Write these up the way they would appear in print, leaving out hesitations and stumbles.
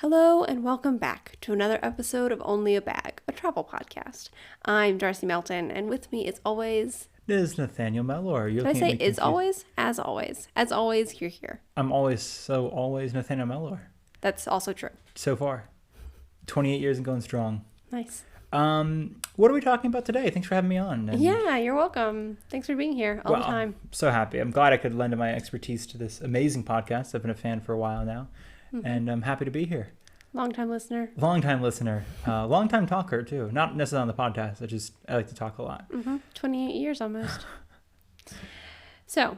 Hello and welcome back to another episode of Only a Bag, a travel podcast. I'm Darcy Melton, and with me as always... It is Nathaniel Mellor. Did I say is always? As always. As always, you're here. I'm always Nathaniel Mellor. That's also true. So far. 28 years and going strong. Nice. What are we talking about today? Thanks for having me on. Yeah, you're welcome. Thanks for being here all the time. I'm so happy. I'm glad I could lend my expertise to this amazing podcast. I've been a fan for a while now, and I'm happy to be here. Long-time listener. Long-time listener. Long-time talker, too. Not necessarily on the podcast. I like to talk a lot. 28 years almost. So,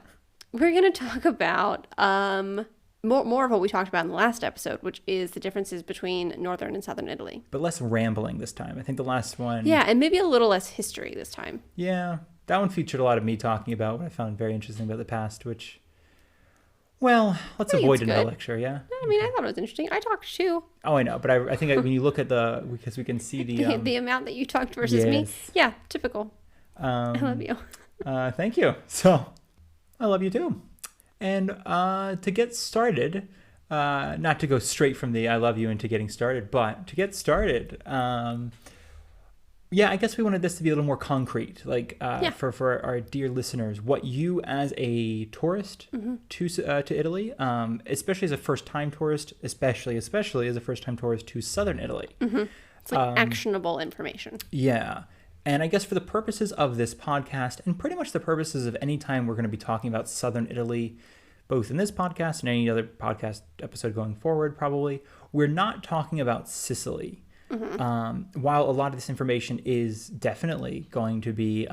we're going to talk about more of what we talked about in the last episode, which is the differences between northern and southern Italy. But less rambling this time. I think the last one... Yeah, and maybe a little less history this time. Yeah, that one featured a lot of me talking about what I found very interesting about the past, which... Well, let's avoid another lecture, yeah? I mean, I thought it was interesting. I talked too. Oh, I know. But I think when you look at because we can see the amount that you talked versus me. Yeah, typical. I love you. Thank you. So, I love you too. And to get started, not to go straight from the I love you into getting started, but to get started, I guess we wanted this to be a little more concrete, for our dear listeners, what you as a tourist to Italy, especially as a first-time tourist, especially as a first-time tourist to southern Italy. It's like actionable information. Yeah. And I guess for the purposes of this podcast, and pretty much the purposes of any time we're going to be talking about southern Italy, both in this podcast and any other podcast episode going forward, probably, we're not talking about Sicily. While a lot of this information is definitely going to be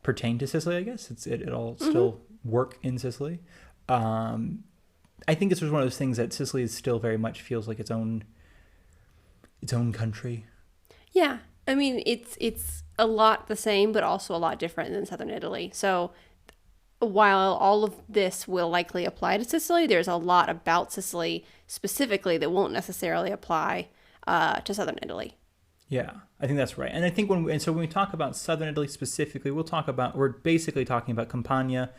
pertain to Sicily, I guess it'll still work in Sicily. I think this was one of those things that Sicily is still very much feels like its own country. Yeah, I mean it's a lot the same, but also a lot different than southern Italy. So while all of this will likely apply to Sicily, there's a lot about Sicily specifically that won't necessarily apply to southern Italy. Yeah, I think that's right. And I think when we talk about southern Italy specifically, we're basically talking about Campania,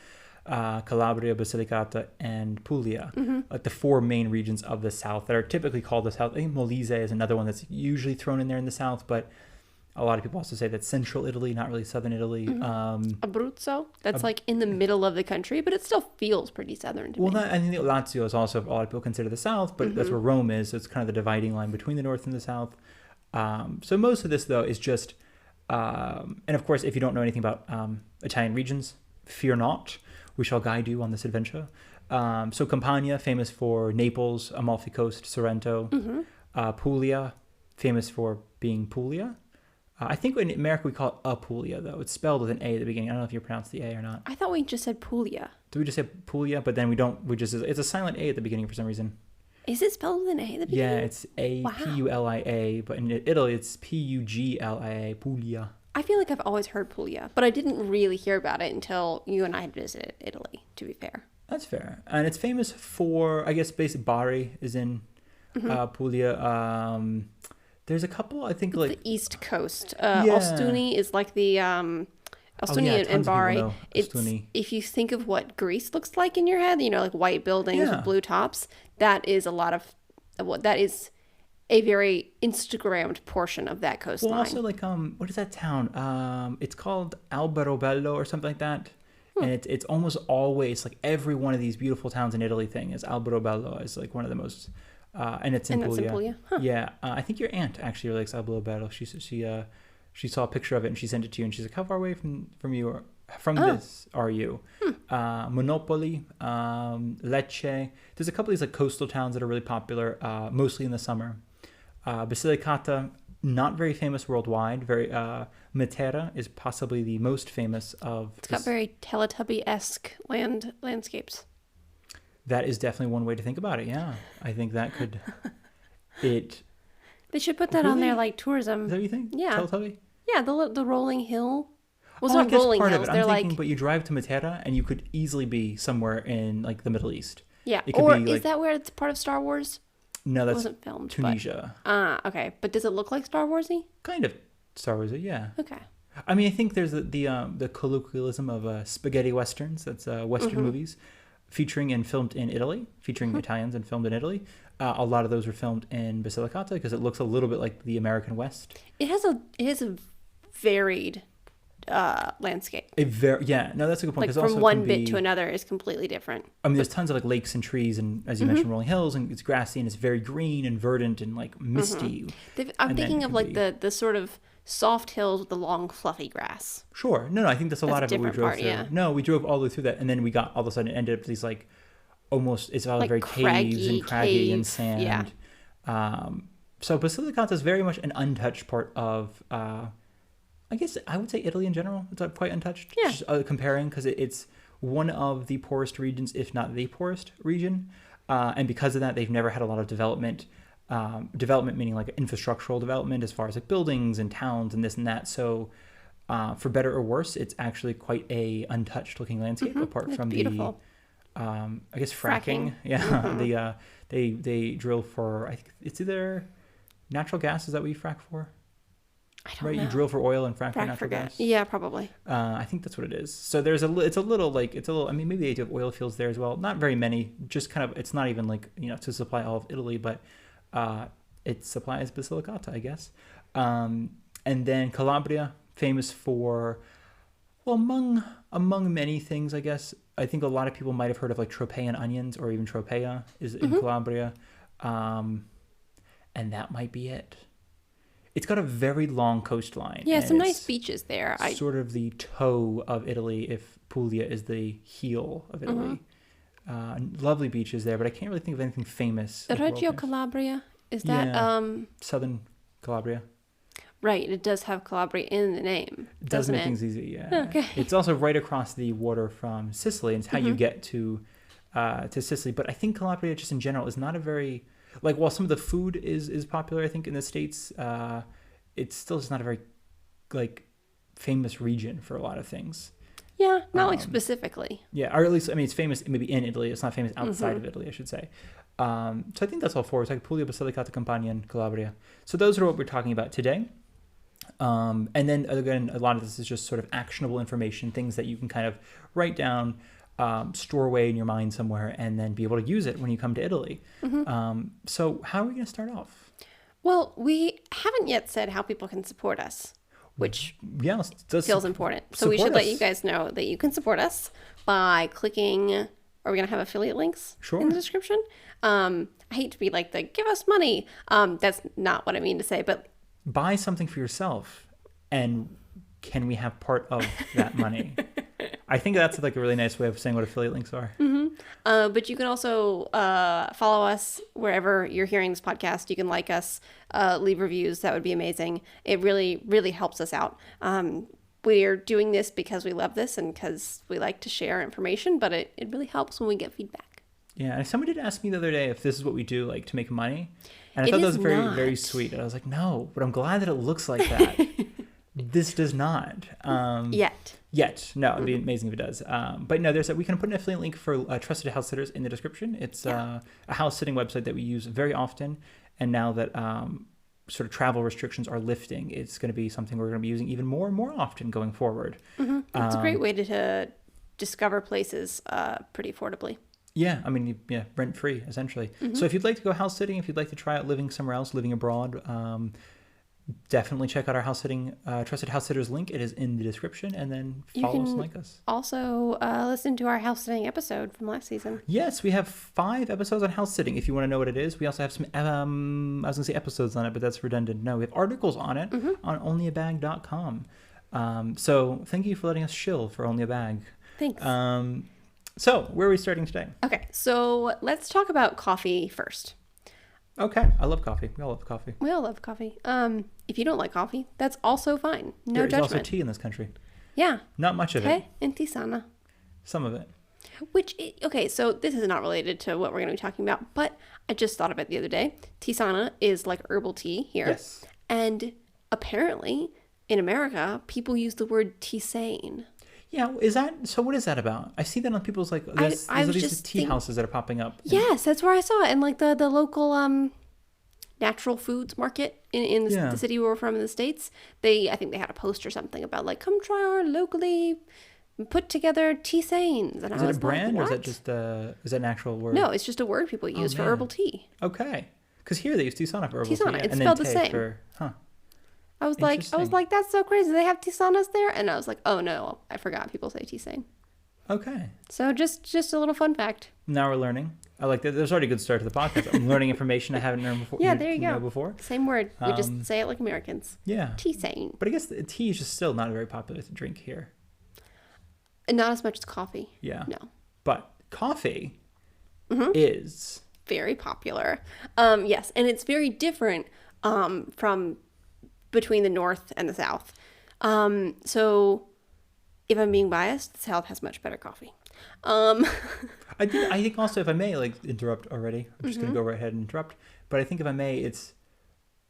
Calabria, Basilicata, and Puglia, like the four main regions of the south that are typically called the south. I think Molise is another one that's usually thrown in there in the south, but a lot of people also say that's central Italy, not really southern Italy. Abruzzo, that's like in the middle of the country, but it still feels pretty southern to me. Well, I think Lazio is also, a lot of people consider the south, but that's where Rome is, so it's kind of the dividing line between the north and the south. So most of this, though, is just, and of course, if you don't know anything about Italian regions, fear not, we shall guide you on this adventure. So Campania, famous for Naples, Amalfi Coast, Sorrento. Puglia, famous for being Puglia. I think in America we call it Apulia, though. It's spelled with an A at the beginning. I don't know if you pronounce the A or not. I thought we just said Puglia. Do we just say Puglia? But then we don't. It's a silent A at the beginning for some reason. Is it spelled with an A at the beginning? Yeah, it's P-U-L-I-A, but in Italy it's P-U-G-L-I-A, Puglia. I feel like I've always heard Puglia, but I didn't really hear about it until you and I had visited Italy, to be fair. That's fair. And it's famous for, I guess, basically Bari is in Puglia. There's a couple, I think, it's the East Coast. Ostuni is like the Ostuni and Bari. If you think of what Greece looks like in your head, like white buildings with blue tops, that is that is a very Instagrammed portion of that coastline. Well, also what is that town? It's called Alberobello or something like that. And it's almost always like every one of these beautiful towns in Italy thing is Alberobello is like one of the most. And it's in Puglia. Huh. Yeah, I think your aunt actually likes Alberobello. She saw a picture of it and she sent it to you and she's like, how far away from you this are you? Monopoli, Lecce. There's a couple of these like coastal towns that are really popular, mostly in the summer. Basilicata, not very famous worldwide. Matera is possibly the most famous of. It's got very Teletubby-esque landscapes. That is definitely one way to think about it, yeah. I think that could... They should put that on there like tourism. Is that what you think? Yeah. Teletubby? Yeah, the rolling hill. Well, it's not rolling hills. They're thinking, but you drive to Matera and you could easily be somewhere in like the Middle East. Yeah, or is that where it's part of Star Wars? No, that's wasn't filmed, Tunisia. Okay. But does it look like Star Wars-y? Kind of Star Wars-y, yeah. Okay. I mean, I think there's the colloquialism of spaghetti westerns. That's Western movies. Featuring and filmed in Italy, featuring Italians and filmed in Italy. A lot of those were filmed in Basilicata because it looks a little bit like the American West. It has a varied landscape. No, that's a good point. Like from one bit to another is completely different. I mean, there's tons of like lakes and trees, and as you mentioned, rolling hills, and it's grassy and it's very green and verdant and like misty. I'm thinking of like the sort of soft hills with the long fluffy grass. Sure. No, I think that's a lot of what we drove through. Yeah. No, we drove all the way through that, and then we got all of a sudden it ended up these like almost it's all like very caves and craggy and sand. Yeah. So Basilicata is very much an untouched part of. I guess I would say Italy in general. It's quite untouched. Yeah. Just, comparing because it's one of the poorest regions, if not the poorest region, and because of that, they've never had a lot of development. Development meaning like infrastructural development as far as like buildings and towns and this and that. So, for better or worse, it's actually quite a untouched looking landscape apart from beautiful. I guess fracking. Yeah, they drill for. I think it's either natural gas. Is that what you frack for? I don't know. You drill for oil and frack for natural gas. Yeah, probably. I think that's what it is. So there's it's a little. I mean, maybe they do have oil fields there as well. Not very many. Just kind of. It's not even like to supply all of Italy, but it supplies Basilicata, I guess. And then Calabria, famous for, well, among many things, I guess. I think a lot of people might have heard of like Tropeian onions, or even Tropea is in Calabria, and that might be it. It's got a very long coastline. Yeah, some nice beaches there. Sort of the toe of Italy, if Puglia is the heel of Italy. Lovely beaches there, but I can't really think of anything famous. Reggio Calabria, is that southern Calabria? Right, it does have Calabria in the name. It does make things easy, yeah. Okay. It's also right across the water from Sicily, and it's how you get to Sicily. But I think Calabria, just in general, is not a very while some of the food is popular, I think in the States, it's still just not a very famous region for a lot of things. Yeah, not specifically. Yeah, or at least it's famous maybe in Italy. It's not famous outside of Italy, I should say. So I think that's all four. It's like Puglia, Basilicata, Campania, and Calabria. So those are what we're talking about today. And then again, a lot of this is just sort of actionable information, things that you can kind of write down, store away in your mind somewhere, and then be able to use it when you come to Italy. So how are we going to start off? Well, we haven't yet said how people can support us, which feels important. So we should let you guys know that you can support us by clicking. Are we going to have affiliate links in the description? I hate to be like give us money. That's not what I mean to say, but buy something for yourself, and can we have part of that money? I think that's like a really nice way of saying what affiliate links are. But you can also follow us wherever you're hearing this podcast. You can like us, leave reviews. That would be amazing. It really, really helps us out. We're doing this because we love this and because we like to share information, but it really helps when we get feedback. Yeah, and someone did ask me the other day if this is what we do to make money. And I thought that was very, very sweet. And I was like, no, but I'm glad that it looks like that. This does not. Yet. No, it'd be amazing if it does. But no, we can put an affiliate link for Trusted House Sitters in the description. It's a house sitting website that we use very often. And now that sort of travel restrictions are lifting, it's going to be something we're going to be using even more and more often going forward. It's a great way to discover places pretty affordably. Yeah, rent-free, essentially. So if you'd like to go house sitting, if you'd like to try out living somewhere else, living abroad, definitely check out our house sitting, Trusted House Sitters link. It is in the description, and then follow us and like us. Also, listen to our house sitting episode from last season. Yes, we have 5 episodes on house sitting. If you want to know what it is, we also have some. I was gonna say episodes on it, but that's redundant. No, we have articles on it on onlyabag.com. So thank you for letting us shill for Only a Bag. Thanks. So where are we starting today? Okay, so let's talk about coffee first. Okay, I love coffee. We all love coffee. We all love coffee. If you don't like coffee, that's also fine. No judgment. There's also tea in this country. Yeah. Not much of it. Teh and tisana. Some of it. Okay, so this is not related to what we're going to be talking about, but I just thought of it the other day. Tisana is like herbal tea here. Yes. And apparently, in America, people use the word tisane. Yeah, so what is that about? I see that on people's there's these tea houses that are popping up. Yes, that's where I saw it. And the local natural foods market in the city where we're from in the States, I think they had a post or something about come try our locally put together tisanes. And is it a brand or is that just is that an actual word? No, it's just a word people use for herbal tea. Okay. Because here they use tisana for herbal tea. Tisana, it's spelled the same. I was like, that's so crazy. They have tisanas there? And I was like, oh no, I forgot people say tisane. Okay. So just a little fun fact. Now we're learning. I like that. There's already a good start to the podcast. I'm learning information I haven't learned before. Yeah, there you go. Before. Same word. We just say it like Americans. Yeah. Tisane. But I guess tea is just still not very popular to drink here. And not as much as coffee. Yeah. No. But coffee is very popular. Yes, and it's very different from between the North and the South. So if I'm being biased, the South has much better coffee. I think also, if I may, like, interrupt already. I'm just going to go right ahead and interrupt. But I think if I may,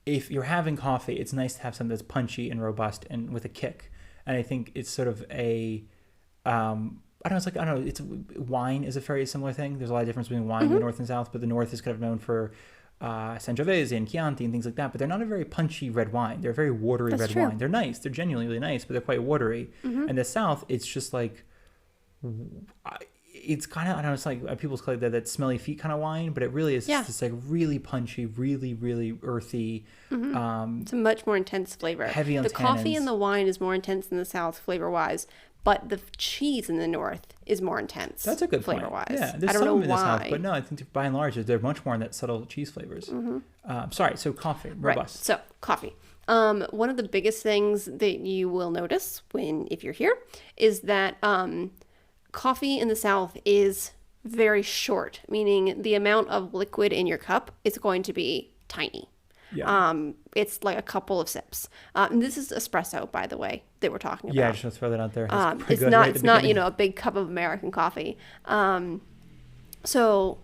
if you're having coffee, it's nice to have something that's punchy and robust and with a kick. And I think it's sort of wine is a very similar thing. There's a lot of difference between wine in the North and South, but the North is kind of known for Sangiovese and Chianti and things like that. But they're not a very punchy red wine. They're a very watery red wine. They're nice. They're genuinely really nice, but they're quite watery. And the South, it's just like, it's kind of, I don't know, it's like people call it that smelly feet kind of wine, but it really is just like really punchy, really, really earthy. It's a much more intense flavor. Heavy on the tannins. coffee and the wine is more intense in the South flavor-wise, but the cheese in the North is more intense. That's a good flavor-wise. Point. Yeah, there's some in the South, but no, I think by and large they're much more in that subtle cheese flavors. So coffee, robust. Right. So coffee. One of the biggest things that you will notice if you're here is that coffee in the South is very short, meaning the amount of liquid in your cup is going to be tiny. Yeah. It's like a couple of sips. And this is espresso, by the way, that we're talking about. Yeah, just want to throw that out there. It's not a big cup of American coffee. So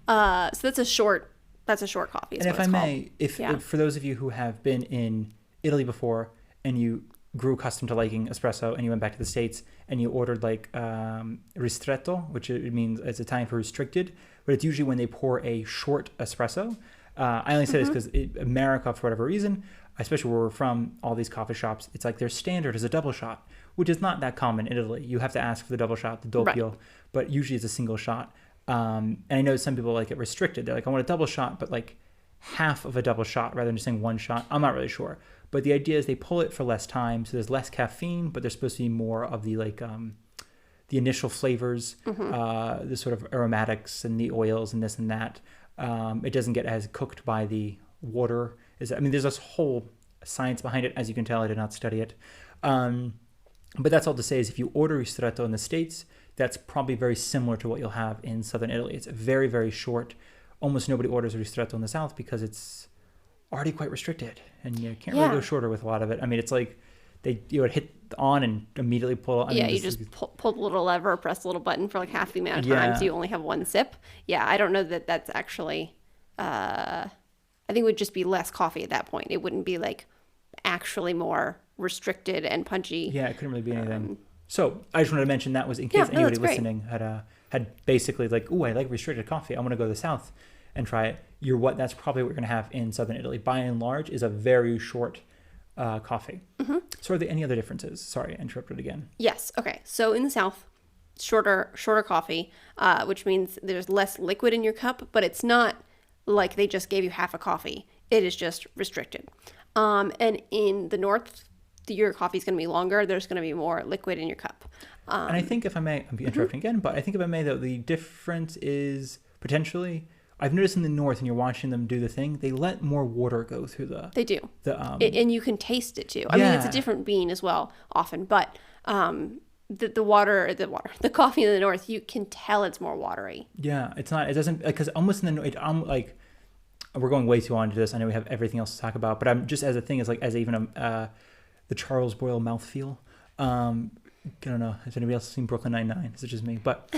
that's a short coffee. And if I may, if for those of you who have been in Italy before and you grew accustomed to liking espresso and you went back to the States and you ordered like ristretto, which it means it's Italian for restricted, but it's usually when they pour a short espresso. I only say this because America, for whatever reason, especially where we're from, all these coffee shops, it's like their standard is a double shot, which is not that common in Italy. You have to ask for the double shot, the doppio, but usually it's a single shot. And I know some people like it restricted. They're like, I want a double shot, but like half of a double shot rather than just saying one shot. I'm not really sure. But the idea is they pull it for less time, so there's less caffeine, but there's supposed to be more of the like the initial flavors, the sort of aromatics and the oils and this and that. It doesn't get as cooked by the water. There's this whole science behind it. As you can tell, I did not study it. But that's all to say is if you order ristretto in the States, that's probably very similar to what you'll have in southern Italy. It's very, very short. Almost nobody orders a ristretto in the South because it's already quite restricted. And you can't really go shorter with a lot of it. I mean, it's like you would hit on and immediately pull. You just pull the little lever, press the little button for like half the amount of time, so you only have one sip. Yeah, I don't know that that's actually. I think it would just be less coffee at that point. It wouldn't be like actually more restricted and punchy. Yeah, it couldn't really be anything. So I just wanted to mention that was in case anybody listening had basically like, ooh, I like restricted coffee. I want to go to the South and try it. That's probably what we're gonna have in southern Italy. By and large, is a very short. Coffee. So are there any other differences? Sorry, I interrupted again. Yes. Okay. So in the South, shorter coffee, which means there's less liquid in your cup, but it's not like they just gave you half a coffee. It is just restricted. And in the North, your coffee is going to be longer. There's going to be more liquid in your cup. And I think if I may, I'm interrupting again, but I think if I may, though, the difference is potentially I've noticed in the North, and you're watching them do the thing, they let more water go through the... They do. And you can taste it, too. I mean, it's a different bean as well, often. But the coffee in the North, you can tell it's more watery. Yeah, it doesn't... Because almost in the North, I'm like... We're going way too on to this. I know we have everything else to talk about. But I'm just as a thing, as even the Charles Boyle mouthfeel. I don't know. Has anybody else seen Brooklyn Nine-Nine? Is it just me? But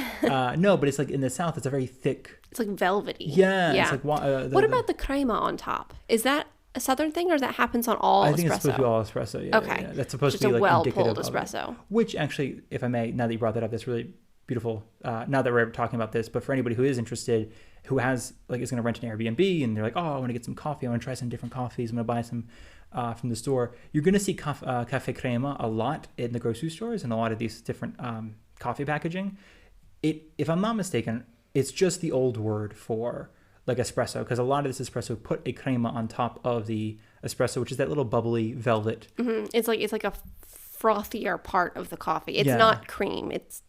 no, but it's like in the South, it's a very thick... It's like velvety. Yeah. It's like, what about the crema on top? Is that a Southern thing or that happens on all espresso? I think it's supposed to be all espresso. Yeah, okay. Yeah. That's supposed just to be like well-pulled espresso. Which actually, if I may, now that you brought that up, that's really beautiful. Now that we're talking about this, but for anybody who is interested, who has like is going to rent an Airbnb, and they're like, oh, I want to get some coffee. I want to try some different coffees. I'm going to buy some from the store. You're going to see cafe crema a lot in the grocery stores and a lot of these different coffee packaging. If I'm not mistaken, it's just the old word for like espresso, because a lot of this espresso put a crema on top of the espresso, which is that little bubbly velvet. Mm-hmm. It's like a frothier part of the coffee. It's not cream. It's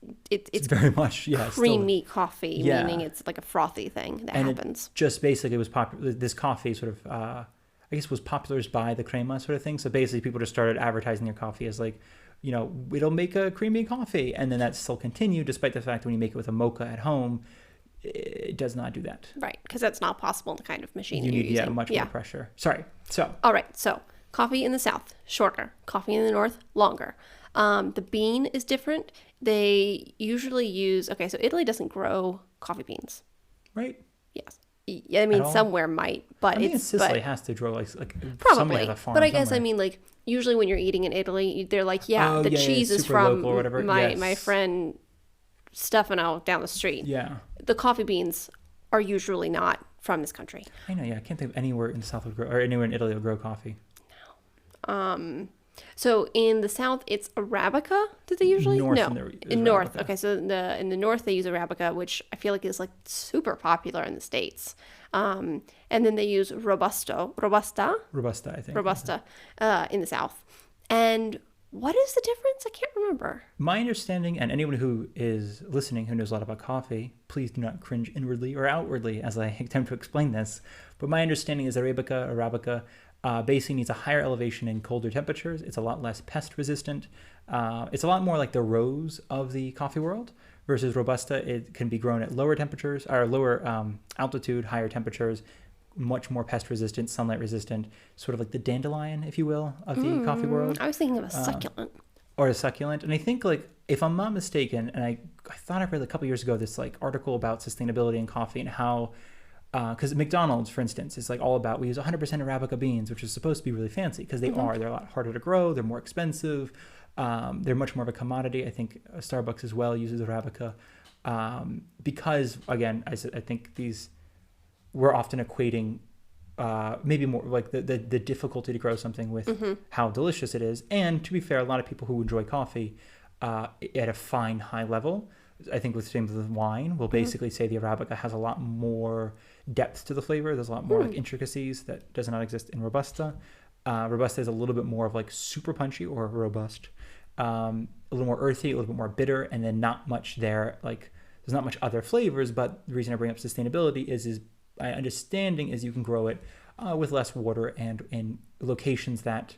very much creamy coffee, meaning it's like a frothy thing that happens. It just basically was popular. This coffee sort of I guess was popularized by the crema sort of thing. So basically, people just started advertising their coffee as like, you know, it'll make a creamy coffee, and then that still continued, despite the fact that when you make it with a mocha at home, it does not do that. Right, because that's not possible in the kind of machine you you're need using. Much more pressure. Sorry. So. All right. So coffee in the South, shorter. Coffee in the North, longer. The bean is different. They usually use. So Italy doesn't grow coffee beans. Right. Yes. I mean, somewhere might, but I think Sicily has to grow like probably. Has a farm but I guess somewhere. I mean like usually when you're eating in Italy, they're like, the cheese is from my friend Stefano down the street. Yeah. The coffee beans are usually not from this country. I know. Yeah, I can't think of anywhere in the South would grow, or anywhere in Italy would grow coffee. No. So in the South, it's Arabica. Did they usually? North in North. Okay, so in the North they use Arabica, which I feel like is like super popular in the States. And then they use Robusta, I think. Robusta, in the South. And what is the difference? I can't remember. My understanding, and anyone who is listening who knows a lot about coffee, please do not cringe inwardly or outwardly as I attempt to explain this. But my understanding is Arabica basically needs a higher elevation in colder temperatures. It's a lot less pest resistant. It's a lot more like the rose of the coffee world, versus Robusta. It can be grown at lower temperatures, or lower altitude, higher temperatures, much more pest resistant, sunlight resistant, sort of like the dandelion, if you will, of the coffee world. I was thinking of a succulent. Or a succulent. And I think, like, if I'm not mistaken, and I thought I read a couple years ago this like article about sustainability in coffee and how, because McDonald's, for instance, is like all about, we use 100% Arabica beans, which is supposed to be really fancy, because they are. They're a lot harder to grow. They're more expensive. They're much more of a commodity. I think Starbucks as well uses Arabica, because, again, I think we're often equating maybe more like the difficulty to grow something with how delicious it is. And to be fair, a lot of people who enjoy coffee at a fine, high level, I think with the same with wine, will basically say the Arabica has a lot more depth to the flavor. There's a lot more like intricacies that does not exist in Robusta. Robusta is a little bit more of like super punchy or robust, a little more earthy, a little bit more bitter, and then not much there. Like there's not much other flavors, but the reason I bring up sustainability is my understanding is you can grow it with less water and in locations that,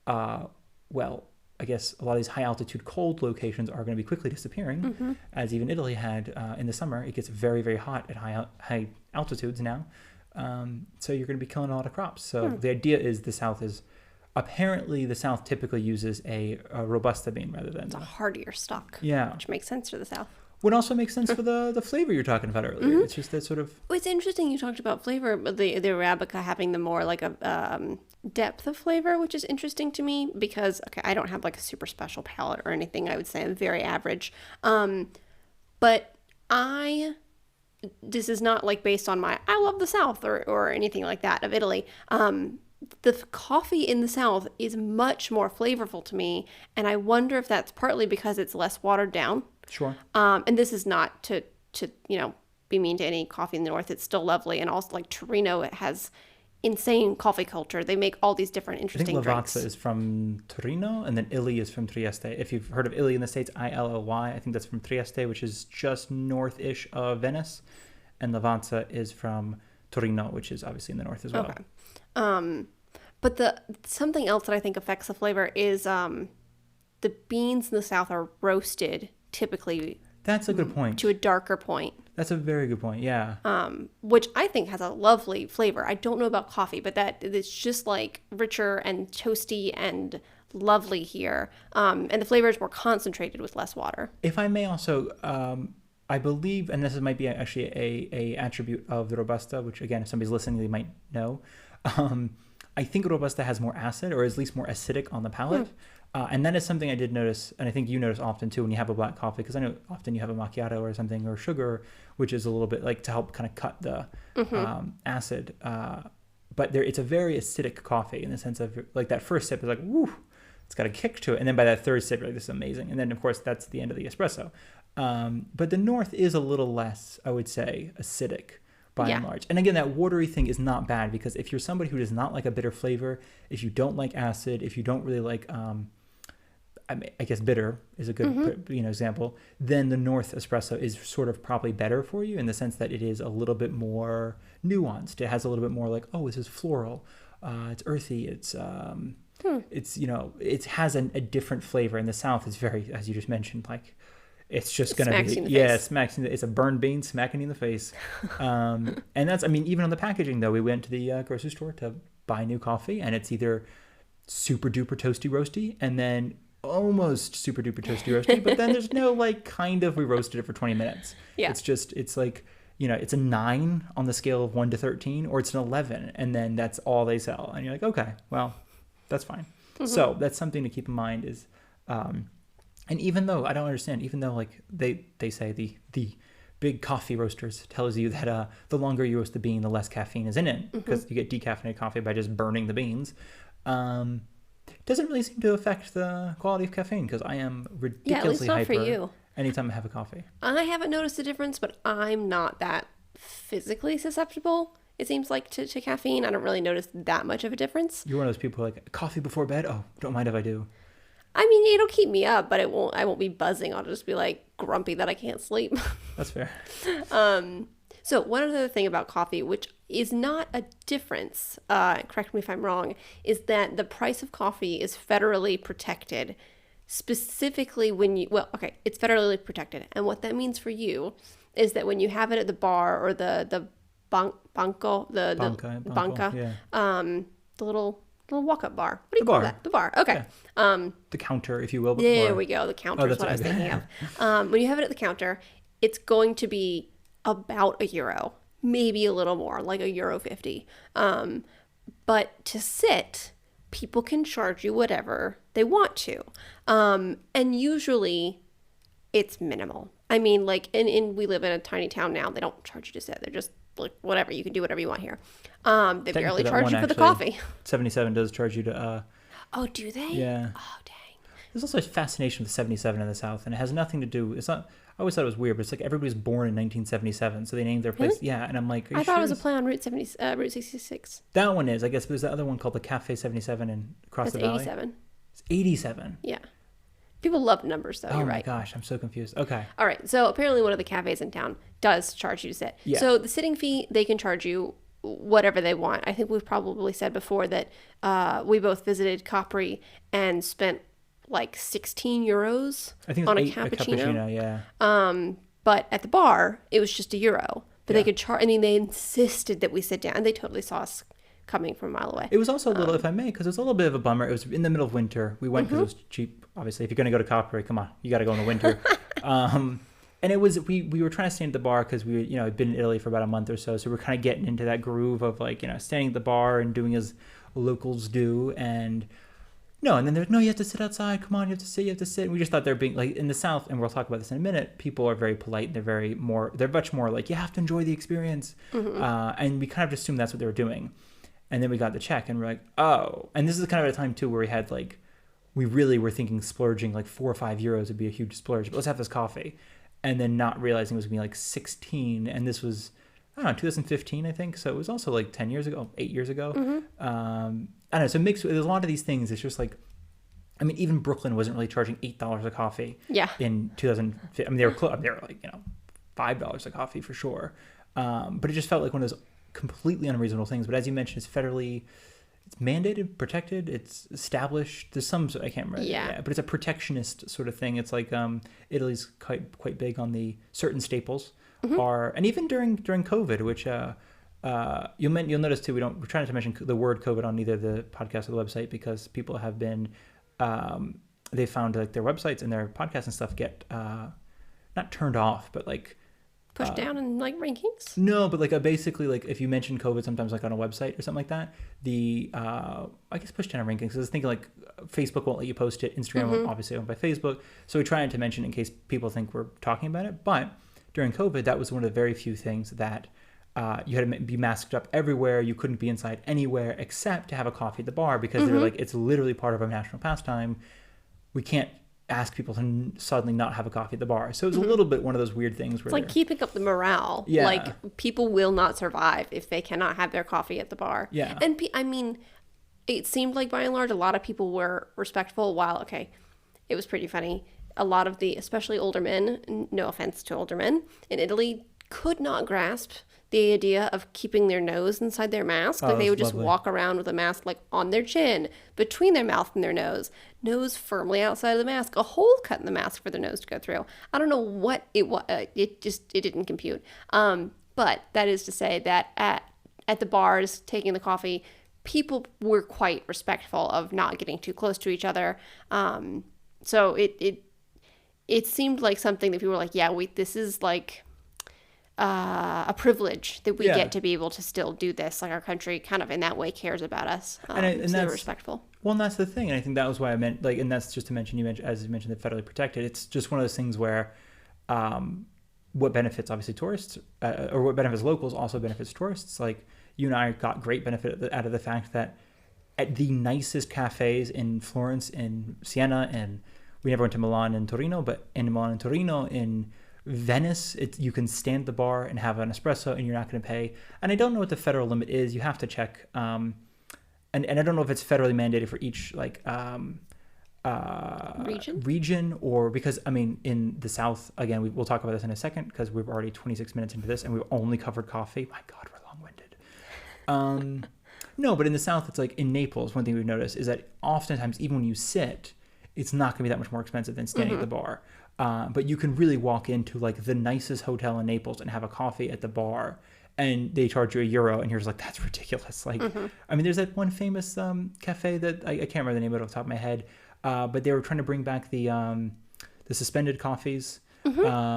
I guess a lot of these high altitude cold locations are going to be quickly disappearing, as even Italy had in the summer. It gets very, very hot at high altitudes now. So you're going to be killing a lot of crops. So the idea is the South typically uses a Robusta bean rather than it's a hardier stock. Yeah. Which makes sense for the South. Would also make sense for the flavor you're talking about earlier. It's just that sort of... It's interesting you talked about flavor, but the Arabica having the more like a depth of flavor, which is interesting to me because, I don't have like a super special palate or anything. I would say I'm very average. But this is not like based on I love the South or anything like that of Italy. The coffee in the South is much more flavorful to me. And I wonder if that's partly because it's less watered down. Sure. And this is not to be mean to any coffee in the North. It's still lovely. And also like Torino, it has insane coffee culture. They make all these different interesting drinks. Lavazza is from Torino, and then Illy is from Trieste. If you've heard of Illy in the States, Illy, I think that's from Trieste, which is just north-ish of Venice. And Lavazza is from Torino, which is obviously in the north as well. Okay. But something else that I think affects the flavor is the beans in the South are roasted typically. That's a good point. To a darker point. That's a very good point, yeah. Which I think has a lovely flavor. I don't know about coffee, but it's just like richer and toasty and lovely here. And the flavor is more concentrated with less water. If I may also, I believe, and this might be actually a attribute of the Robusta, which again, if somebody's listening, they might know. I think Robusta has more acid, or at least more acidic on the palate. And that is something I did notice, and I think you notice often too when you have a black coffee, because I know often you have a macchiato or something, or sugar, which is a little bit like to help kind of cut the acid. But it's a very acidic coffee in the sense of like that first sip is like, woo, it's got a kick to it. And then by that third sip, you're like, this is amazing. And then, of course, that's the end of the espresso. But the North is a little less, I would say, acidic by and large. And again, that watery thing is not bad, because if you're somebody who does not like a bitter flavor, if you don't like acid, if you don't really like, I guess bitter is a good example, then the North espresso is sort of probably better for you in the sense that it is a little bit more nuanced. It has a little bit more like, oh, this is floral, it's earthy, it's it has a different flavor. In the South, it's very, as you just mentioned, like it's just going to be, it's a burned bean smacking you in the face. And that's, I mean, even on the packaging though, we went to the grocery store to buy new coffee, and it's either super duper toasty roasty and then almost super duper toasty roasty, but then there's no like kind of, we roasted it for 20 minutes. Yeah. It's like, it's a 9 on the scale of 1 to 13, or it's an 11, and then that's all they sell. And you're like, okay, well, that's fine. So that's something to keep in mind is, and even though I don't understand, even though like they say the big coffee roasters tells you that the longer you roast the bean, the less caffeine is in it, because you get decaffeinated coffee by just burning the beans. Doesn't really seem to affect the quality of caffeine, because I am ridiculously hyper for you. Anytime I have a coffee. I haven't noticed a difference, but I'm not that physically susceptible, it seems like, to caffeine. I don't really notice that much of a difference. You're one of those people who like, coffee before bed? Oh, don't mind if I do. I mean, it'll keep me up, but I won't be buzzing. I'll just be like grumpy that I can't sleep. That's fair. So one other thing about coffee, which is not a difference, correct me if I'm wrong, is that the price of coffee is federally protected. Specifically it's federally protected. And what that means for you is that when you have it at the bar or the banca, the little walk-up bar. What do you call that? The bar. Okay. Yeah. The counter, if you will. There we go. The counter is what I was thinking of. When you have it at the counter, it's going to be about €1, maybe a little more, like €1.50. But to sit, people can charge you whatever they want to. And usually it's minimal. I mean, like, we live in a tiny town now. They don't charge you to sit. They're just like, whatever, you can do whatever you want here. They barely charge you for the coffee. 77 does charge you to... Oh, do they? Yeah. Oh, dang. There's also a fascination with 77 in the South, and it has nothing to do... It's not... I always thought it was weird, but it's like everybody was born in 1977, so they named their place. Really? Yeah, and I'm like, I thought it was a play on Route 66. That one is. I guess there's the other one called the Cafe 77 in across the valley. 87. It's 87. Yeah. People love numbers, though. You're right. Oh my gosh, I'm so confused. Okay. All right. So apparently one of the cafes in town does charge you to sit. Yeah. So the sitting fee, they can charge you whatever they want. I think we've probably said before that we both visited Capri and spent like €16 I think on a cappuccino. Yeah. But at the bar, it was just €1. But they could charge. I mean, they insisted that we sit down, and they totally saw us coming from a mile away. It was also a little, if I may, because it was a little bit of a bummer. It was in the middle of winter. We went because it was cheap. Obviously, if you're going to go to Capri, come on, you got to go in the winter. And it was we were trying to stand at the bar because we had been in Italy for about a month or so, so we're kind of getting into that groove of like standing at the bar and doing as locals do. And then there's you have to sit outside. Come on, you have to sit. And we just thought they're being like in the South, and we'll talk about this in a minute. People are very polite. And they're much more like you have to enjoy the experience. And we kind of just assumed that's what they were doing. And then we got the check, and we're like, oh. And this is kind of at a time too where we had like, we really were thinking splurging like €4 or €5 would be a huge splurge. But let's have this coffee, and then not realizing it was gonna be like 16. And this was 2015, I think. So it was also like 8 years ago. I don't know. So there's a lot of these things. It's just like, I mean, even Brooklyn wasn't really charging $8 a coffee. Yeah. In 2015, I mean, they were like $5 a coffee for sure. But it just felt like one of those completely unreasonable things. But as you mentioned, it's mandated, protected, it's established. There's some, I can't remember. Yeah. But it's a protectionist sort of thing. It's like Italy's quite big on the certain staples are, and even during COVID, which you'll notice too. We're trying not to mention the word COVID on either the podcast or the website because people have been they found like their websites and their podcasts and stuff get not turned off, but like pushed down in like rankings? No, but like basically like if you mention COVID sometimes like on a website or something like that, the I guess pushed down in rankings. Because I was thinking like Facebook won't let you post it, Instagram won't obviously owned by Facebook, so we try to mention it in case people think we're talking about it. But during COVID, that was one of the very few things that you had to be masked up everywhere. You couldn't be inside anywhere except to have a coffee at the bar because they were like, it's literally part of our national pastime. We can't ask people to suddenly not have a coffee at the bar. So it was a little bit one of those weird things where it's like keeping up the morale. Yeah. Like people will not survive if they cannot have their coffee at the bar. Yeah. And I mean, it seemed like by and large, a lot of people were respectful while, okay, it was pretty funny. A lot of the, especially older men, no offense to older men, in Italy could not grasp the idea of keeping their nose inside their mask. Like they would just walk around with a mask like on their chin, between their mouth and their nose firmly outside of the mask, a hole cut in the mask for their nose to go through. I don't know what it was. It didn't compute. But that is to say that at the bars, taking the coffee, people were quite respectful of not getting too close to each other. So it seemed like something that people were like, yeah, this is like a privilege that we get to be able to still do this. Like our country kind of in that way cares about us. And so they're respectful. Well, and that's the thing. And I think that was why I meant like, and that's just to mention, as you mentioned, the federally protected. It's just one of those things where what benefits obviously tourists or what benefits locals also benefits tourists. Like you and I got great benefit out of the fact that at the nicest cafes in Florence, in Siena, and we never went to Milan and Torino, but in Milan and Torino, in Venice, you can stand at the bar and have an espresso and you're not going to pay. And I don't know what the federal limit is. You have to check. And I don't know if it's federally mandated for each like region or because, I mean, in the South, again, we'll talk about this in a second because we're already 26 minutes into this and we've only covered coffee. My God, we're long-winded. No, but in the South, it's like in Naples, one thing we've noticed is that oftentimes, even when you sit, it's not going to be that much more expensive than standing at the bar. But you can really walk into like the nicest hotel in Naples and have a coffee at the bar and they charge you €1 and you're just like, that's ridiculous. Like, I mean, there's that one famous cafe that I can't remember the name of it off the top of my head, but they were trying to bring back the suspended coffees,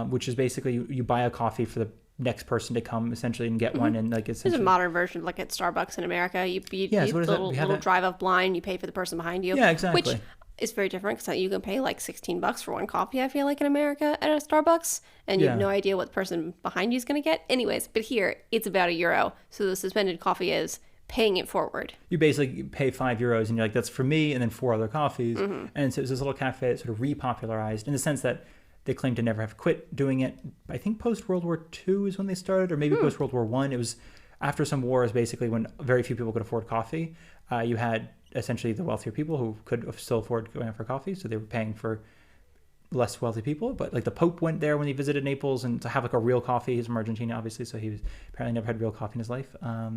which is basically you buy a coffee for the next person to come essentially and get one, and like it's a modern version like at Starbucks in America. You little drive up blind, you pay for the person behind you. Yeah, exactly. Which is very different because you can pay like $16 for one coffee, I feel like, in America at a Starbucks, and you have no idea what the person behind you is going to get. Anyways, but here it's about €1, so the suspended coffee is paying it forward. You basically pay €5 and you're like, that's for me and then 4 other coffees. And so it was this little cafe that sort of repopularized in the sense that they claim to never have quit doing it. I think post World War II is when they started, or maybe post World War I. It was after some wars, basically, when very few people could afford coffee. You had essentially the wealthier people who could still afford going out for coffee, so they were paying for less wealthy people. But like the Pope went there when he visited Naples and to have like a real coffee. He's from Argentina, obviously, so he was apparently never had real coffee in his life. I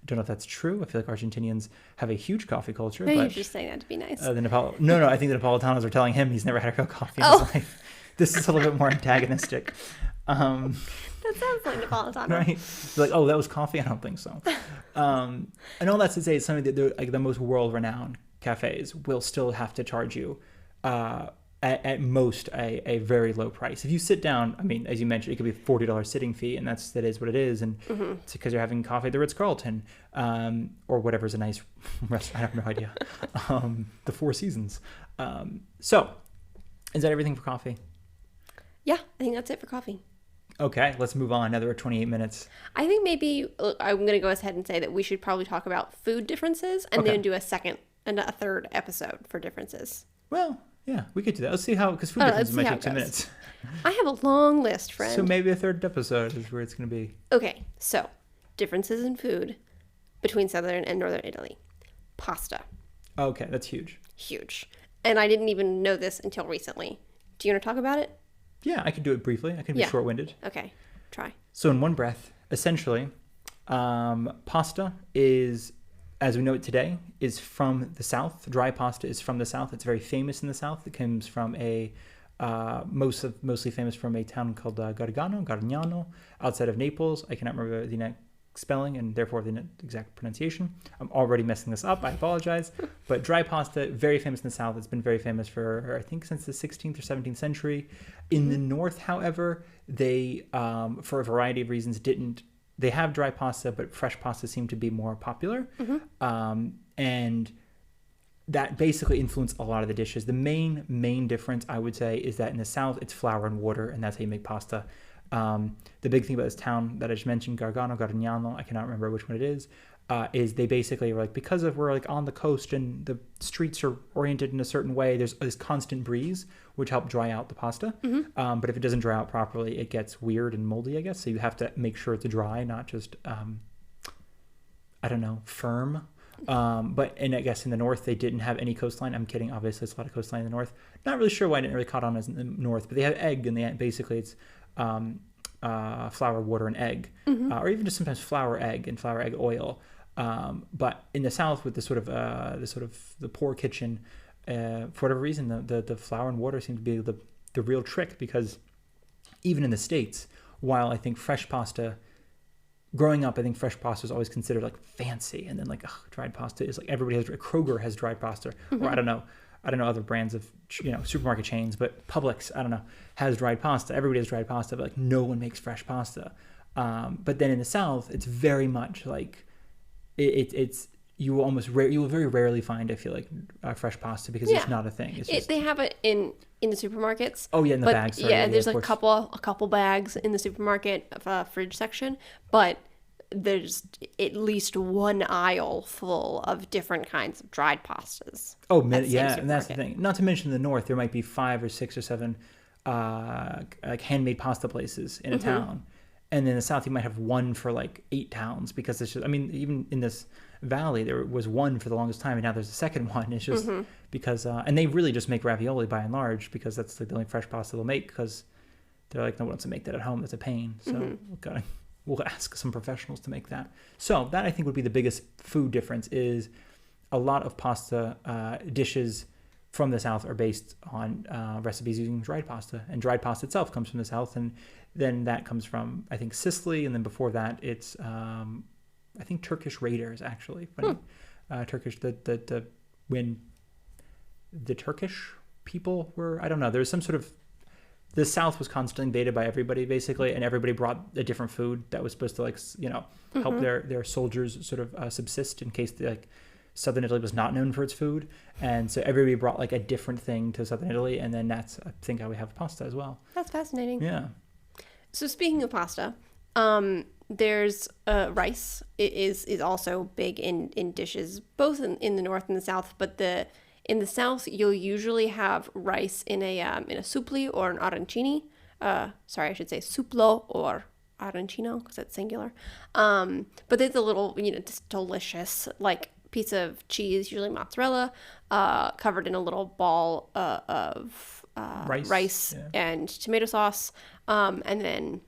don't know if that's true. I feel like Argentinians have a huge coffee culture. Maybe you're just saying that to be nice. No, I think the Napolitanos are telling him he's never had a real coffee in his life. This is a little bit more antagonistic. That sounds like Napolitano. Right? Like, oh, that was coffee? I don't think so. And all that's to say, it's something that like the most world-renowned cafes will still have to charge you at most a very low price. If you sit down, I mean, as you mentioned, it could be a $40 sitting fee, and that is what it is. And it's because you're having coffee at the Ritz-Carlton or whatever's a nice restaurant. I have no idea. The Four Seasons. So, is that everything for coffee? Yeah, I think that's it for coffee. Okay, let's move on. Now that we're 28 minutes. I think maybe I'm going to go ahead and say that we should probably talk about food differences and then do a second and a third episode for differences. Well, yeah, we could do that. Let's see how, because food differences might take 2 minutes. I have a long list, friend. So maybe a third episode is where it's going to be. Okay, so differences in food between southern and northern Italy. Pasta. Okay, that's huge. Huge. And I didn't even know this until recently. Do you want to talk about it? Yeah, I can do it briefly. I can be short-winded. Okay, try. So in one breath, essentially, pasta is, as we know it today, is from the South. Dry pasta is from the South. It's very famous in the South. It comes from mostly famous from a town called Gargnano, outside of Naples. I cannot remember the spelling and therefore the exact pronunciation. I'm already messing this up. I apologize. But dry pasta, very famous in the South. It's been very famous for, I think, since the 16th or 17th century. In the North, however, they, for a variety of reasons, they have dry pasta, but fresh pasta seemed to be more popular. And that basically influenced a lot of the dishes. The main difference, I would say, is that in the South, it's flour and water, and that's how you make pasta. The big thing about this town that I just mentioned, Gargnano, I cannot remember which one it is they basically were like, because we're like on the coast and the streets are oriented in a certain way, there's this constant breeze, which helped dry out the pasta. But if it doesn't dry out properly, it gets weird and moldy, I guess. So you have to make sure it's dry, not just, firm. And I guess in the North, they didn't have any coastline. I'm kidding. Obviously, it's a lot of coastline in the North. Not really sure why I didn't really caught on as in the North, but they have egg, and basically it's flour, water, and egg, or even just sometimes flour, egg, and flour, egg, oil. But in the South, with the poor kitchen, for whatever reason, the flour and water seem to be the real trick, because even in the States, while I think fresh pasta, growing up, I think fresh pasta is always considered like fancy, and then like dried pasta is like everybody has. Kroger has dried pasta, or I don't know other brands of supermarket chains, but Publix, I don't know, has dried pasta. Everybody has dried pasta, but like no one makes fresh pasta. But then in the South, it's very much like it's you will very rarely find, I feel like, fresh pasta, because it's not a thing. It's just, they have it in the supermarkets. Oh yeah, in the bags. Sorry, there's a couple bags in the supermarket fridge section, but there's at least one aisle full of different kinds of dried pastas. Oh, yeah, and that's the thing. Not to mention the North, there might be 5 or 6 or 7 like handmade pasta places in a town. And in the South, you might have one for like 8 towns, because it's just, I mean, even in this valley, there was one for the longest time, and now there's a second one. It's just because, and they really just make ravioli by and large, because that's like the only fresh pasta they'll make, because they're like, no one wants to make that at home. That's a pain. So we'll ask some professionals to make that. So that, I think, would be the biggest food difference, is a lot of pasta dishes from the South are based on recipes using dried pasta, and dried pasta itself comes from the South, and then that comes from, I think, Sicily, and then before that it's I think Turkish raiders, actually. Turkish when the Turkish people were, I don't know, there's some sort of, the South was constantly invaded by everybody, basically, and everybody brought a different food that was supposed to, like, help their soldiers sort of subsist in case Southern Italy was not known for its food. And so everybody brought like a different thing to Southern Italy, and then that's, I think, how we have pasta as well. That's fascinating. Yeah. So speaking of pasta, there's rice. It is also big in dishes, both in the North and the South. But in the South, you'll usually have rice in a supli or an arancini. Sorry, I should say suplo or arancino, because that's singular. But it's a little, just delicious, like, piece of cheese, usually mozzarella, covered in a little ball of rice and tomato sauce, and then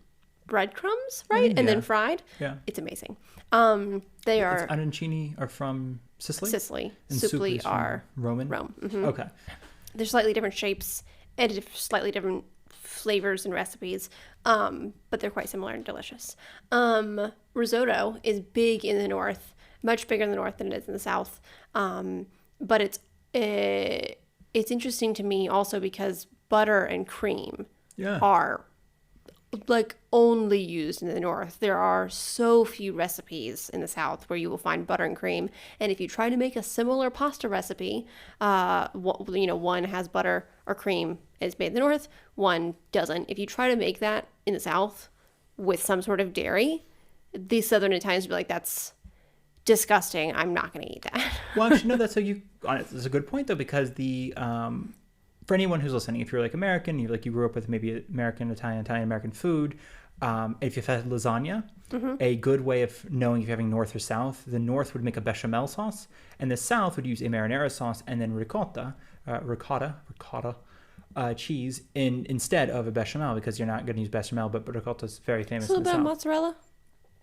breadcrumbs, right? And then fried. Yeah. It's amazing. It's arancini are from Sicily? Sicily. And supli are Rome. Okay. They're slightly different shapes and slightly different flavors and recipes, but they're quite similar and delicious. Risotto is big in the North, much bigger in the North than it is in the South. But it's interesting to me also because butter and cream are like only used in the North. There are so few recipes in the South where you will find butter and cream. And if you try to make a similar pasta recipe, one has butter or cream, is made in the North, one doesn't. If you try to make that in the South with some sort of dairy, the Southern Italians will be like, that's disgusting. I'm not going to eat that. Well, actually, no, that's a good point, though, because for anyone who's listening, if you're like American, you grew up with maybe American, Italian-American food, if you've had lasagna, a good way of knowing if you're having North or South, the North would make a bechamel sauce, and the South would use a marinara sauce and then ricotta cheese instead of a bechamel, because you're not going to use bechamel, but ricotta is very famous in the South. A little bit of mozzarella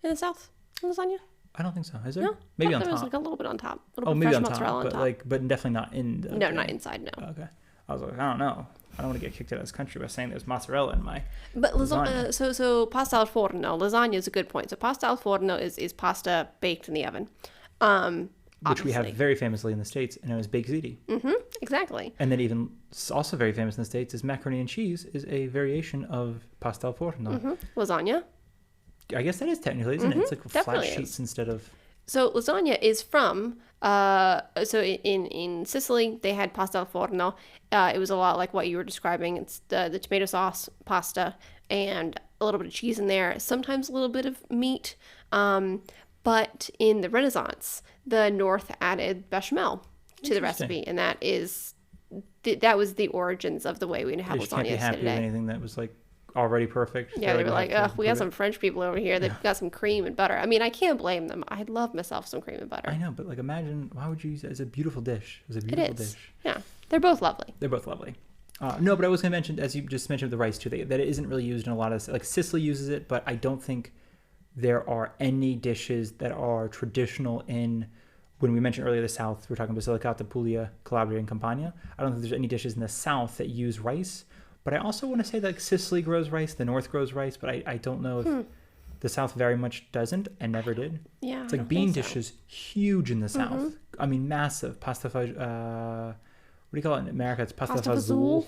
in the South in lasagna? I don't think so. Is there? No, maybe on top. There was like a little bit on top. A little bit maybe fresh on mozzarella top, but definitely not in. No, not inside. No. Okay. I was like, I don't know. I don't want to get kicked out of this country by saying there's mozzarella in my But lasagna. So pasta al forno, lasagna is a good point. So pasta al forno is pasta baked in the oven. Which we have very famously in the States, known as baked ziti. Mm-hmm, exactly. And then even also very famous in the States is macaroni and cheese is a variation of pasta al forno. Mm-hmm. Lasagna. I guess that is technically, isn't it? It's like flat sheets instead of... So lasagna is from, so in Sicily, they had pasta al forno. It was a lot like what you were describing. It's the tomato sauce pasta and a little bit of cheese in there, sometimes a little bit of meat. But in the Renaissance, the North added bechamel to the recipe, and that was the origins of the way we have lasagna today. Can't be happy with anything that was like already perfect. Yeah, they were like, oh, we got some French people over here. They've got some cream and butter. I mean, I can't blame them. I love myself some cream and butter. I know, but like imagine, why would you use it? It's a beautiful dish. It's a beautiful dish. Yeah, they're both lovely. They're both lovely. No, but I was going to mention, as you just mentioned with the rice too, that it isn't really used in a lot of, like Sicily uses it, but I don't think there are any dishes that are traditional in, when we mentioned earlier the South, we're talking Basilicata, Puglia, Calabria, and Campania. I don't think there's any dishes in the South that use rice. But I also want to say that Sicily grows rice, the North grows rice, but I don't know if the South very much doesn't and never did. Yeah, it's like bean dishes, huge in the South. I mean, massive. Pasta what do you call it in America? It's pasta fazool.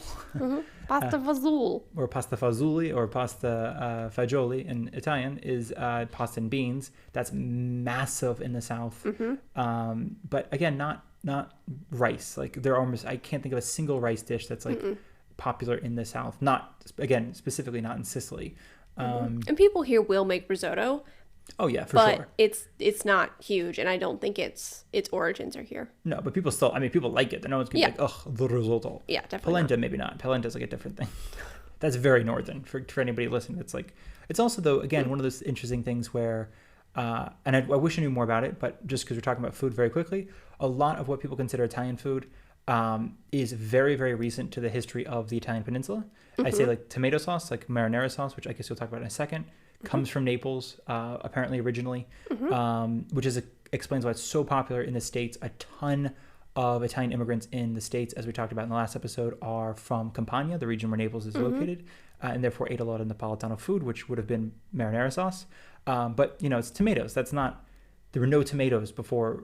Pasta fazool. Or pasta fagioli or pasta fagioli in Italian is pasta and beans. That's massive in the South. But again, not rice. Like they're almost, I can't think of a single rice dish that's like popular in the South. Not, again, specifically not in Sicily. And people here will make risotto. Oh yeah, for sure. But it's not huge, and I don't think its origins are here. No, but people still, I mean, people like it. No one's gonna be like, ugh, the risotto. Yeah, definitely. Polenta, maybe not. Polenta's like a different thing. That's very northern for anybody listening. It's like, it's also though, again, one of those interesting things where, and I wish I knew more about it, but just because we're talking about food very quickly, a lot of what people consider Italian food is very, very recent to the history of the Italian peninsula. I'd say like tomato sauce, like marinara sauce, which I guess we'll talk about in a second, comes from Naples, apparently originally, which explains why it's so popular in the States. A ton of Italian immigrants in the States, as we talked about in the last episode, are from Campania, the region where Naples is located, and therefore ate a lot of Napolitano food, which would have been marinara sauce. But, it's tomatoes. There were no tomatoes before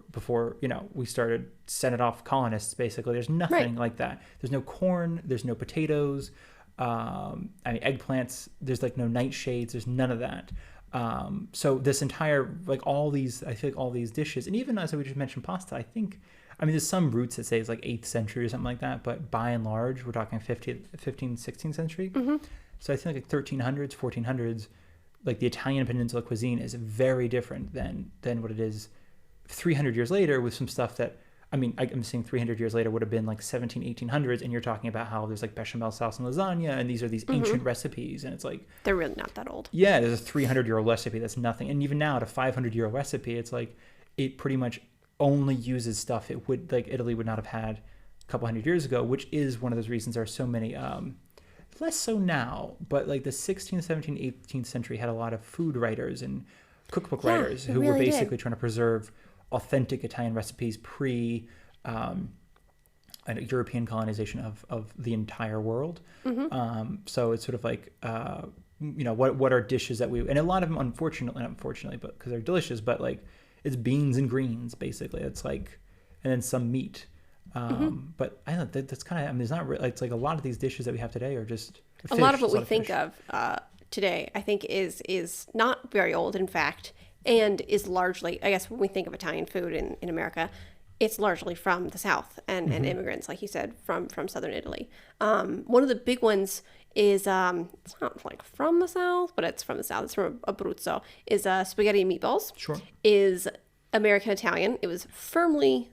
we started sending off colonists, basically. There's nothing like that. There's no corn. There's no potatoes. Eggplants, there's like no nightshades, there's none of that. So this entire, like all these, I feel like all these dishes, and even as we just mentioned pasta, there's some roots that say it's like 8th century or something like that, but by and large, we're talking 15th, 16th century. So I think like 1300s, 1400s, like the Italian peninsula cuisine is very different than what it is 300 years later with some stuff that, I'm saying 300 years later would have been like 1800s, and you're talking about how there's like bechamel sauce and lasagna, and these are these ancient recipes, and it's like... They're really not that old. Yeah, there's a 300-year-old recipe that's nothing. And even now, at a 500-year-old recipe, it's like it pretty much only uses stuff it would, like Italy would not have had a couple hundred years ago, which is one of those reasons there are so many... less so now, but like the 16th, 17th, 18th century had a lot of food writers and cookbook writers who were basically trying to preserve authentic Italian recipes pre European colonization of the entire world. So it's sort of like, what are dishes that and a lot of them, unfortunately, but because they're delicious, but like it's beans and greens, basically. It's like, and then some meat. But I don't know, that's kind of, there's not really, it's like a lot of these dishes that we have today are just fish, a lot of what we think of today, I think is not very old, in fact, and is largely, I guess, when we think of Italian food in America, it's largely from the South and immigrants, like you said, from Southern Italy. One of the big ones is, it's not like from the South, but it's from the South. It's from Abruzzo, is spaghetti and meatballs. Sure. Is American Italian. It was firmly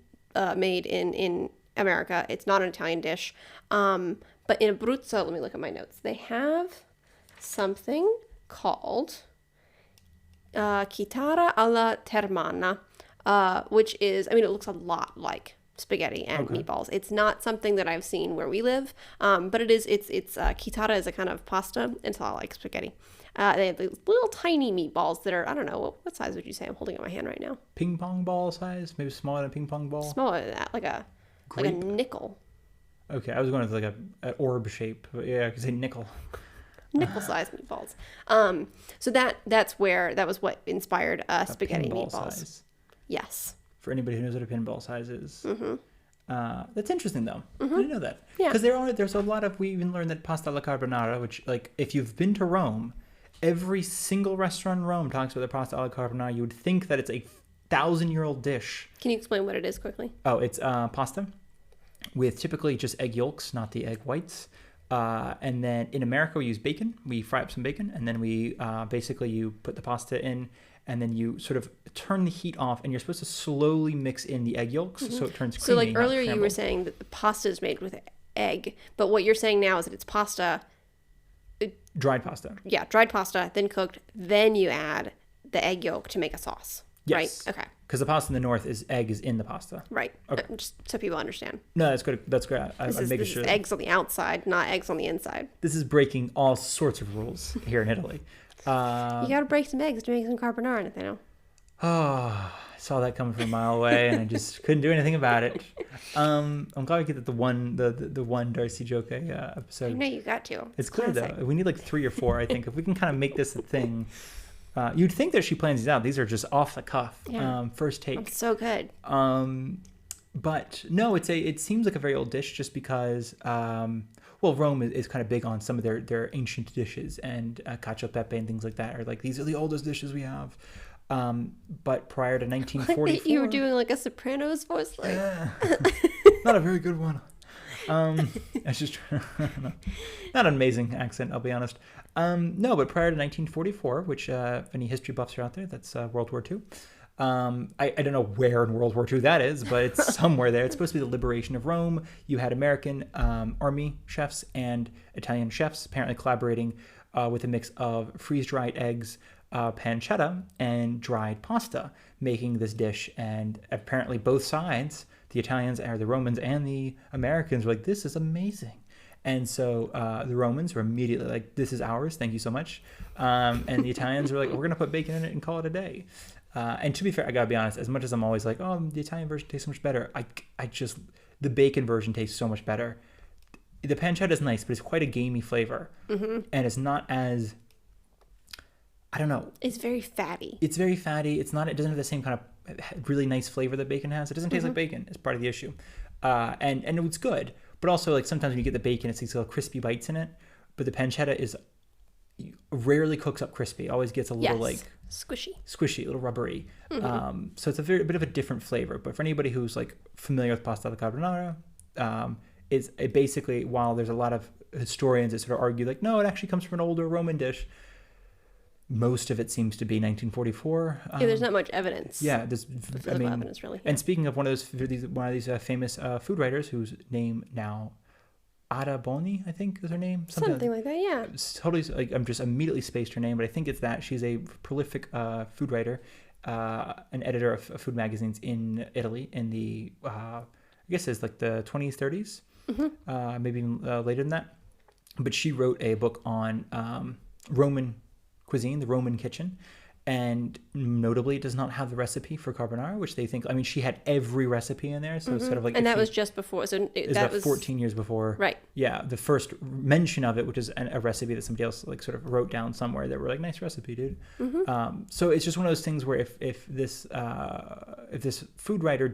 made in America. It's not an Italian dish. But in Abruzzo, let me look at my notes. They have something called chitarra alla termana, which is, it looks a lot like spaghetti and meatballs. It's not something that I've seen where we live, but it's chitarra is a kind of pasta, and it's a lot like spaghetti. They have these little tiny meatballs that are, I don't know, what size would you say? I'm holding it in my hand right now. Ping pong ball size? Maybe smaller than a ping pong ball? Smaller than that, like a nickel. Okay, I was going with like an orb shape. But yeah, I could say nickel. Nickel-sized meatballs. So that was what inspired spaghetti meatballs. Size. Yes. For anybody who knows what a pinball size is. Mm-hmm. That's interesting though. I didn't know that. Yeah. Because there's a lot of, we even learned that pasta alla carbonara, which like if you've been to Rome, every single restaurant in Rome talks about the pasta alla carbonara. You would think that it's a 1,000-year-old dish. Can you explain what it is quickly? Oh, it's pasta with typically just egg yolks, not the egg whites. And then in America, we use bacon. We fry up some bacon, and then we basically you put the pasta in, and then you sort of turn the heat off, and you're supposed to slowly mix in the egg yolks so it turns creamy. So like earlier you were saying that the pasta is made with egg, but what you're saying now is that it's pasta. Dried pasta. Yeah, dried pasta, then cooked, then you add the egg yolk to make a sauce. Yes. Right? Okay. Because the pasta in the north is egg is in the pasta. Right. Okay. Just so people understand. No, that's good. That's great. I'm making sure. This is eggs on the outside, not eggs on the inside. This is breaking all sorts of rules here in Italy. You got to break some eggs to make some carbonara, Nathaniel. Oh, I saw that coming from a mile away, and I just couldn't do anything about it. I'm glad we get the one Darcy joke episode. I know you got to. It's clear though. We need like 3 or 4. I think if we can kind of make this a thing. You'd think that she plans these out. These are just off the cuff, first take. It's so good. But no, it seems like a very old dish just because, Rome is kind of big on some of their ancient dishes, and cacio e pepe and things like that are like, these are the oldest dishes we have. But prior to 1944, you were doing like a Sopranos voice, like not a very good one. I was just not an amazing accent, I'll be honest. No, but prior to 1944, which if any history buffs are out there, that's World War II. I don't know where in World War II that is, but it's somewhere there. It's supposed to be the liberation of Rome. You had American army chefs and Italian chefs apparently collaborating with a mix of freeze-dried eggs, pancetta, and dried pasta, making this dish. And apparently both sides, the Italians or the Romans and the Americans, were like, this is amazing. And so the Romans were immediately like, this is ours, thank you so much. And the Italians were like, we're going to put bacon in it and call it a day. And to be fair, I got to be honest, as much as I'm always like, oh, the Italian version tastes so much better, the bacon version tastes so much better. The pancetta is nice, but it's quite a gamey flavor. Mm-hmm. And it's not as, I don't know. It's very fatty. It doesn't have the same kind of really nice flavor that bacon has. It doesn't taste like bacon. It's part of the issue. And it's good. But also, like, sometimes when you get the bacon, it's these little crispy bites in it. But the pancetta rarely cooks up crispy. Always gets a little, like... Squishy, a little rubbery. Mm-hmm. So it's a bit of a different flavor. But for anybody who's, like, familiar with pasta alla carbonara, it's basically, while there's a lot of historians that sort of argue, like, no, it actually comes from an older Roman dish, most of it seems to be 1944. There's not much evidence. Yeah, there's evidence really. Yeah. And speaking of one of these famous food writers whose name now, Ada Boni, I think is her name. Something like that. Yeah. Totally. Like, I'm just immediately spaced her name, but I think it's that. She's a prolific food writer, an editor of food magazines in Italy in the I guess it's like the 20s, 30s, maybe even later than that. But she wrote a book on Roman cuisine, the Roman kitchen, and notably it does not have the recipe for carbonara, which they think, I mean, she had every recipe in there, so it's sort of like, and that was just before, so that was 14 years before, right? Yeah, the first mention of it, which is a recipe that somebody else like sort of wrote down somewhere, that were like, nice recipe, dude. So it's just one of those things where if this food writer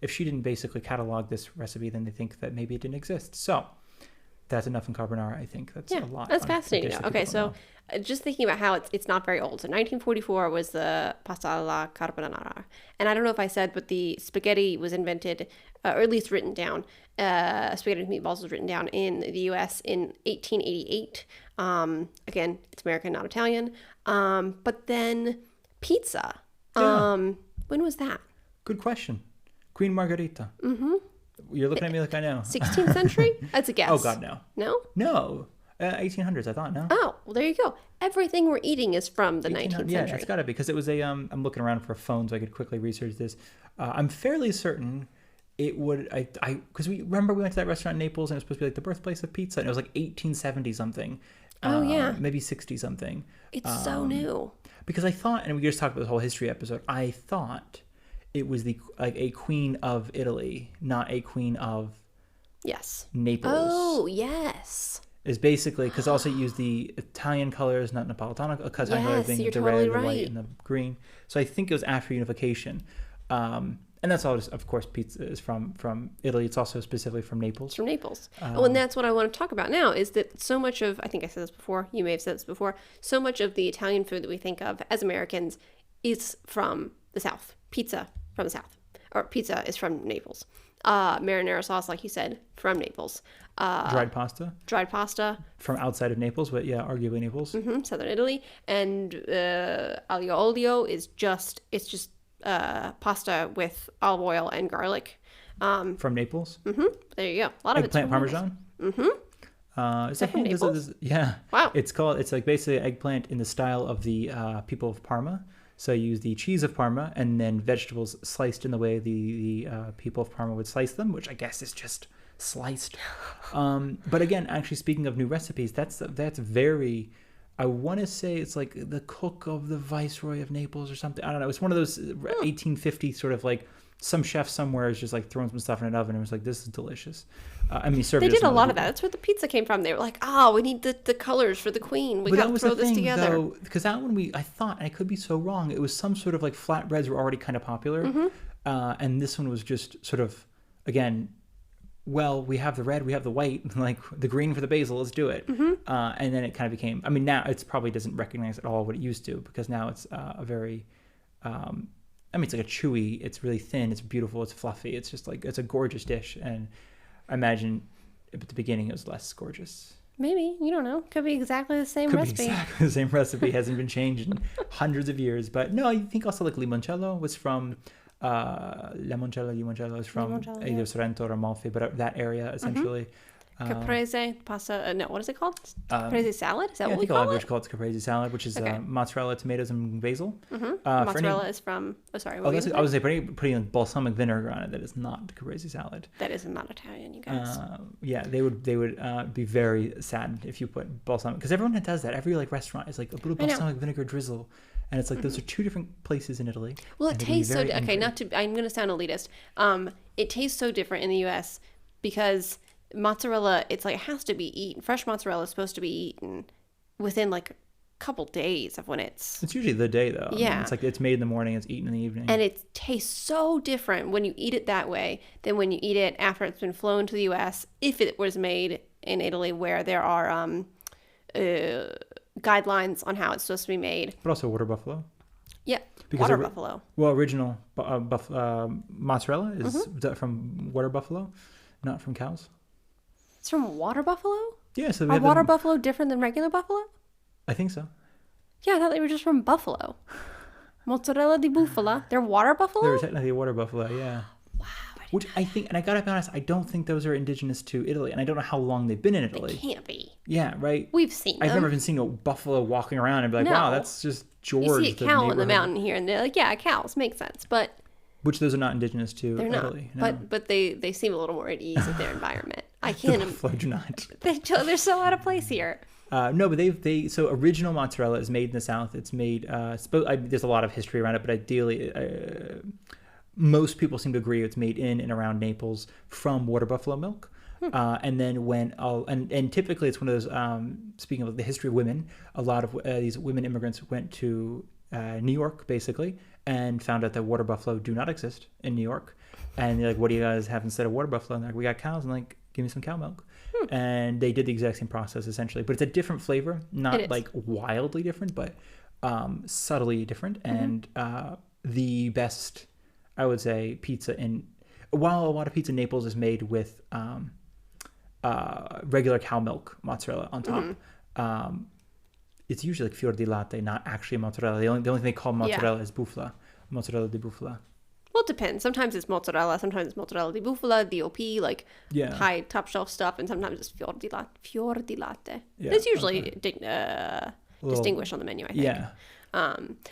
if she didn't basically catalog this recipe, then they think that maybe it didn't exist. So that's enough in carbonara. I think that's a lot. That's fascinating. Okay, so just thinking about how it's not very old. So 1944 was the pasta alla carbonara. And I don't know if I said, but the spaghetti was invented, or at least written down. Spaghetti with meatballs was written down in the U.S. in 1888. Again, it's American, not Italian. But then pizza. When was that? Good question. Queen Margherita. Mm-hmm. You're looking at me like I know. 16th century? That's a guess. Oh, God, no. No? No. 1800s, I thought, no? Oh, well, there you go. Everything we're eating is from the 19th century. Yeah, it's got to be, because it was I'm looking around for a phone so I could quickly research this. I'm fairly certain it would, because we went to that restaurant in Naples, and it was supposed to be like the birthplace of pizza, and it was like 1870 something. Oh, yeah. Maybe 60 something. It's so new. Because I thought, and we just talked about the whole history episode, I thought it was a queen of Italy, not a queen of Yes. Naples. Oh, yes. Is basically, because also you use the Italian colors, not Napolitano, Italian colors being the totally red, the white, and the green. So I think it was after unification. And that's all just, of course, pizza is from Italy. It's also specifically from Naples. It's from Naples. And that's what I want to talk about now, is that so much of, I think I said this before, you may have said this before, so much of the Italian food that we think of as Americans is from the South. Pizza from the South. Or pizza is from Naples. Marinara sauce, like you said, from Naples. Dried pasta. From outside of Naples, but yeah, arguably Naples. Southern Italy. And aglio olio is just pasta with olive oil and garlic. From Naples. There you go. A lot of eggplant parmesan. Is that from Naples? Yeah. Wow. It's like basically eggplant in the style of the people of Parma. So you use the cheese of Parma and then vegetables sliced in the way the people of Parma would slice them, which I guess is just sliced. But again, actually speaking of new recipes, that's very, I want to say it's like the cook of the Viceroy of Naples or something. I don't know. It's one of those 1850 sort of like some chef somewhere is just like throwing some stuff in an oven and was like, this is delicious. They did a lot of that. That's where the pizza came from. They were like, we need the colors for the queen. We got to throw this together. Because that one I thought, and I could be so wrong, it was some sort of like flatbreads were already kind of popular. And this one was just sort of, again, well, we have the red, we have the white, like the green for the basil, let's do it. And then it kind of became, I mean, now it's probably doesn't recognize at all what it used to, because now it's a very, it's like a chewy, it's really thin, it's beautiful, it's fluffy, it's just like, it's a gorgeous dish. And I imagine at the beginning it was less gorgeous. Maybe, you don't know. Could be exactly the same recipe. Could be exactly the same recipe, hasn't been changed in hundreds of years. But no, I think also like limoncello was from, limoncello is from either Sorrento or Amalfi, but that area essentially. Caprese pasta. No, what is it called? Caprese salad. Is that what we call it? I think called caprese salad, which is mozzarella, tomatoes, and basil. Mozzarella is from. Oh, sorry. I was going to say putting balsamic vinegar on it. That is not caprese salad. That is not Italian, you guys. They would be very sad if you put balsamic, because everyone that does that, every like restaurant is like a little balsamic vinegar drizzle. And it's like those are two different places in Italy. Well, it tastes so. Okay, I'm going to sound elitist. It tastes so different in the U.S. because mozzarella, it's like it has to be eaten. Fresh mozzarella is supposed to be eaten within like a couple days of when it's. It's usually the day though. Yeah, I mean, it's like it's made in the morning, it's eaten in the evening, and it tastes so different when you eat it that way than when you eat it after it's been flown to the U.S. If it was made in Italy, where there are guidelines on how it's supposed to be made. But also water buffalo. Yeah, because water buffalo. Well, original mozzarella is from water buffalo, not from cows. It's from water buffalo? Yeah. So are water buffalo different than regular buffalo? I think so. Yeah, I thought they were just from buffalo. Mozzarella di bufala. They're water buffalo? They're technically water buffalo, yeah. Wow. Which I think, and I gotta be honest, I don't think those are indigenous to Italy, and I don't know how long they've been in Italy. They can't be. Yeah, right? We've seen them. I've never even seen a buffalo walking around and be like, wow, that's just George. You see a cow in the mountain here, and they're like, yeah, cows, makes sense, but... Which those are not indigenous to Italy. No. But they seem a little more at ease with their environment. I can't... The buffalo do not. They're so out of place here. No, but so original mozzarella is made in the South. It's made, there's a lot of history around it, but ideally, most people seem to agree it's made in and around Naples from water buffalo milk. And then and typically it's one of those, speaking of the history of women, a lot of these women immigrants went to New York, basically, and found out that water buffalo do not exist in New York. And they're like, what do you guys have instead of water buffalo? And they're like, we got cows. And like, give me some cow milk. And they did the exact same process, essentially. But it's a different flavor, not like wildly different, but subtly different. And the best, I would say, pizza while a lot of pizza in Naples is made with regular cow milk mozzarella on top, it's usually like fior di latte, not actually mozzarella. The only thing they call mozzarella is bufala, mozzarella di bufala. Well, it depends. Sometimes it's mozzarella, sometimes it's mozzarella di bufala, DOP, like high top shelf stuff, and sometimes it's fior di latte. Yeah, it's usually distinguished on the menu, I think. Yeah.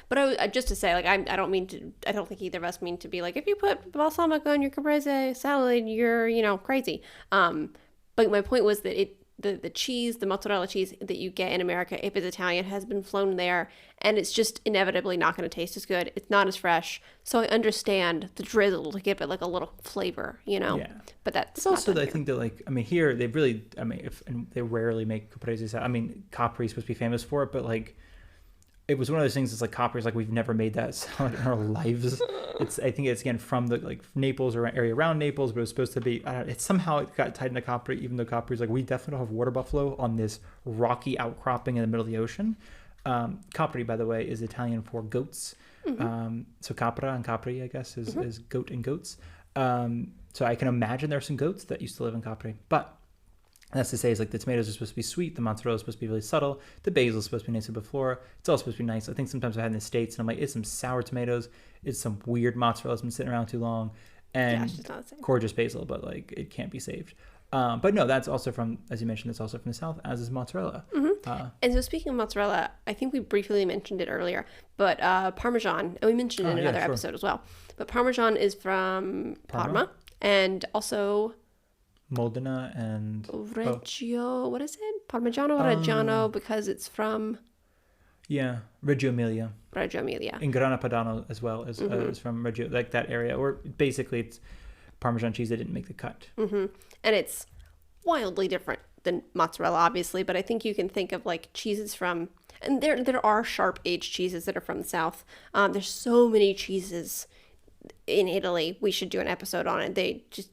But just to say, like, I don't think either of us mean to be like, if you put balsamic on your caprese salad, you're, crazy. But my point was that the cheese, the mozzarella cheese that you get in America, if it's Italian, has been flown there, and it's just inevitably not going to taste as good. It's not as fresh. So I understand the drizzle to give it like a little flavor, you know. Yeah. But that's it's also I think that like here they really they rarely make caprese. Capri is supposed to be famous for it, but like it was one of those things. It's like Capri is like we've never made that salad in our lives. I think it's again from the like Naples or area around Naples, but it was supposed to be. It somehow got tied into Capri, even though Capri is like we definitely don't have water buffalo on this rocky outcropping in the middle of the ocean. Capri, by the way, is Italian for goats. Mm-hmm. So capra and capri, I guess, is goat and goats. So I can imagine there are some goats that used to live in Capri, but. That's to say, is like the tomatoes are supposed to be sweet, the mozzarella is supposed to be really subtle, the basil is supposed to be nice before. It's all supposed to be nice. I think sometimes I've had in the States and I'm like, it's some sour tomatoes, it's some weird mozzarella that's been sitting around too long, and gorgeous basil, but like it can't be saved. But no, that's also from, as you mentioned, that's also from the South, as is mozzarella. Mm-hmm. And so speaking of mozzarella, I think we briefly mentioned it earlier, but Parmesan, and we mentioned it in another episode as well, but Parmesan is from Parma and also... Modena and Reggio, what is it? Parmigiano Reggiano, because it's from Reggio Emilia. In Grana Padano as well as from Reggio, like that area, or basically it's Parmesan cheese that didn't make the cut. Mm-hmm. And it's wildly different than mozzarella, obviously, but I think you can think of like cheeses from, and there are sharp aged cheeses that are from the South. There's so many cheeses in Italy. We should do an episode on it.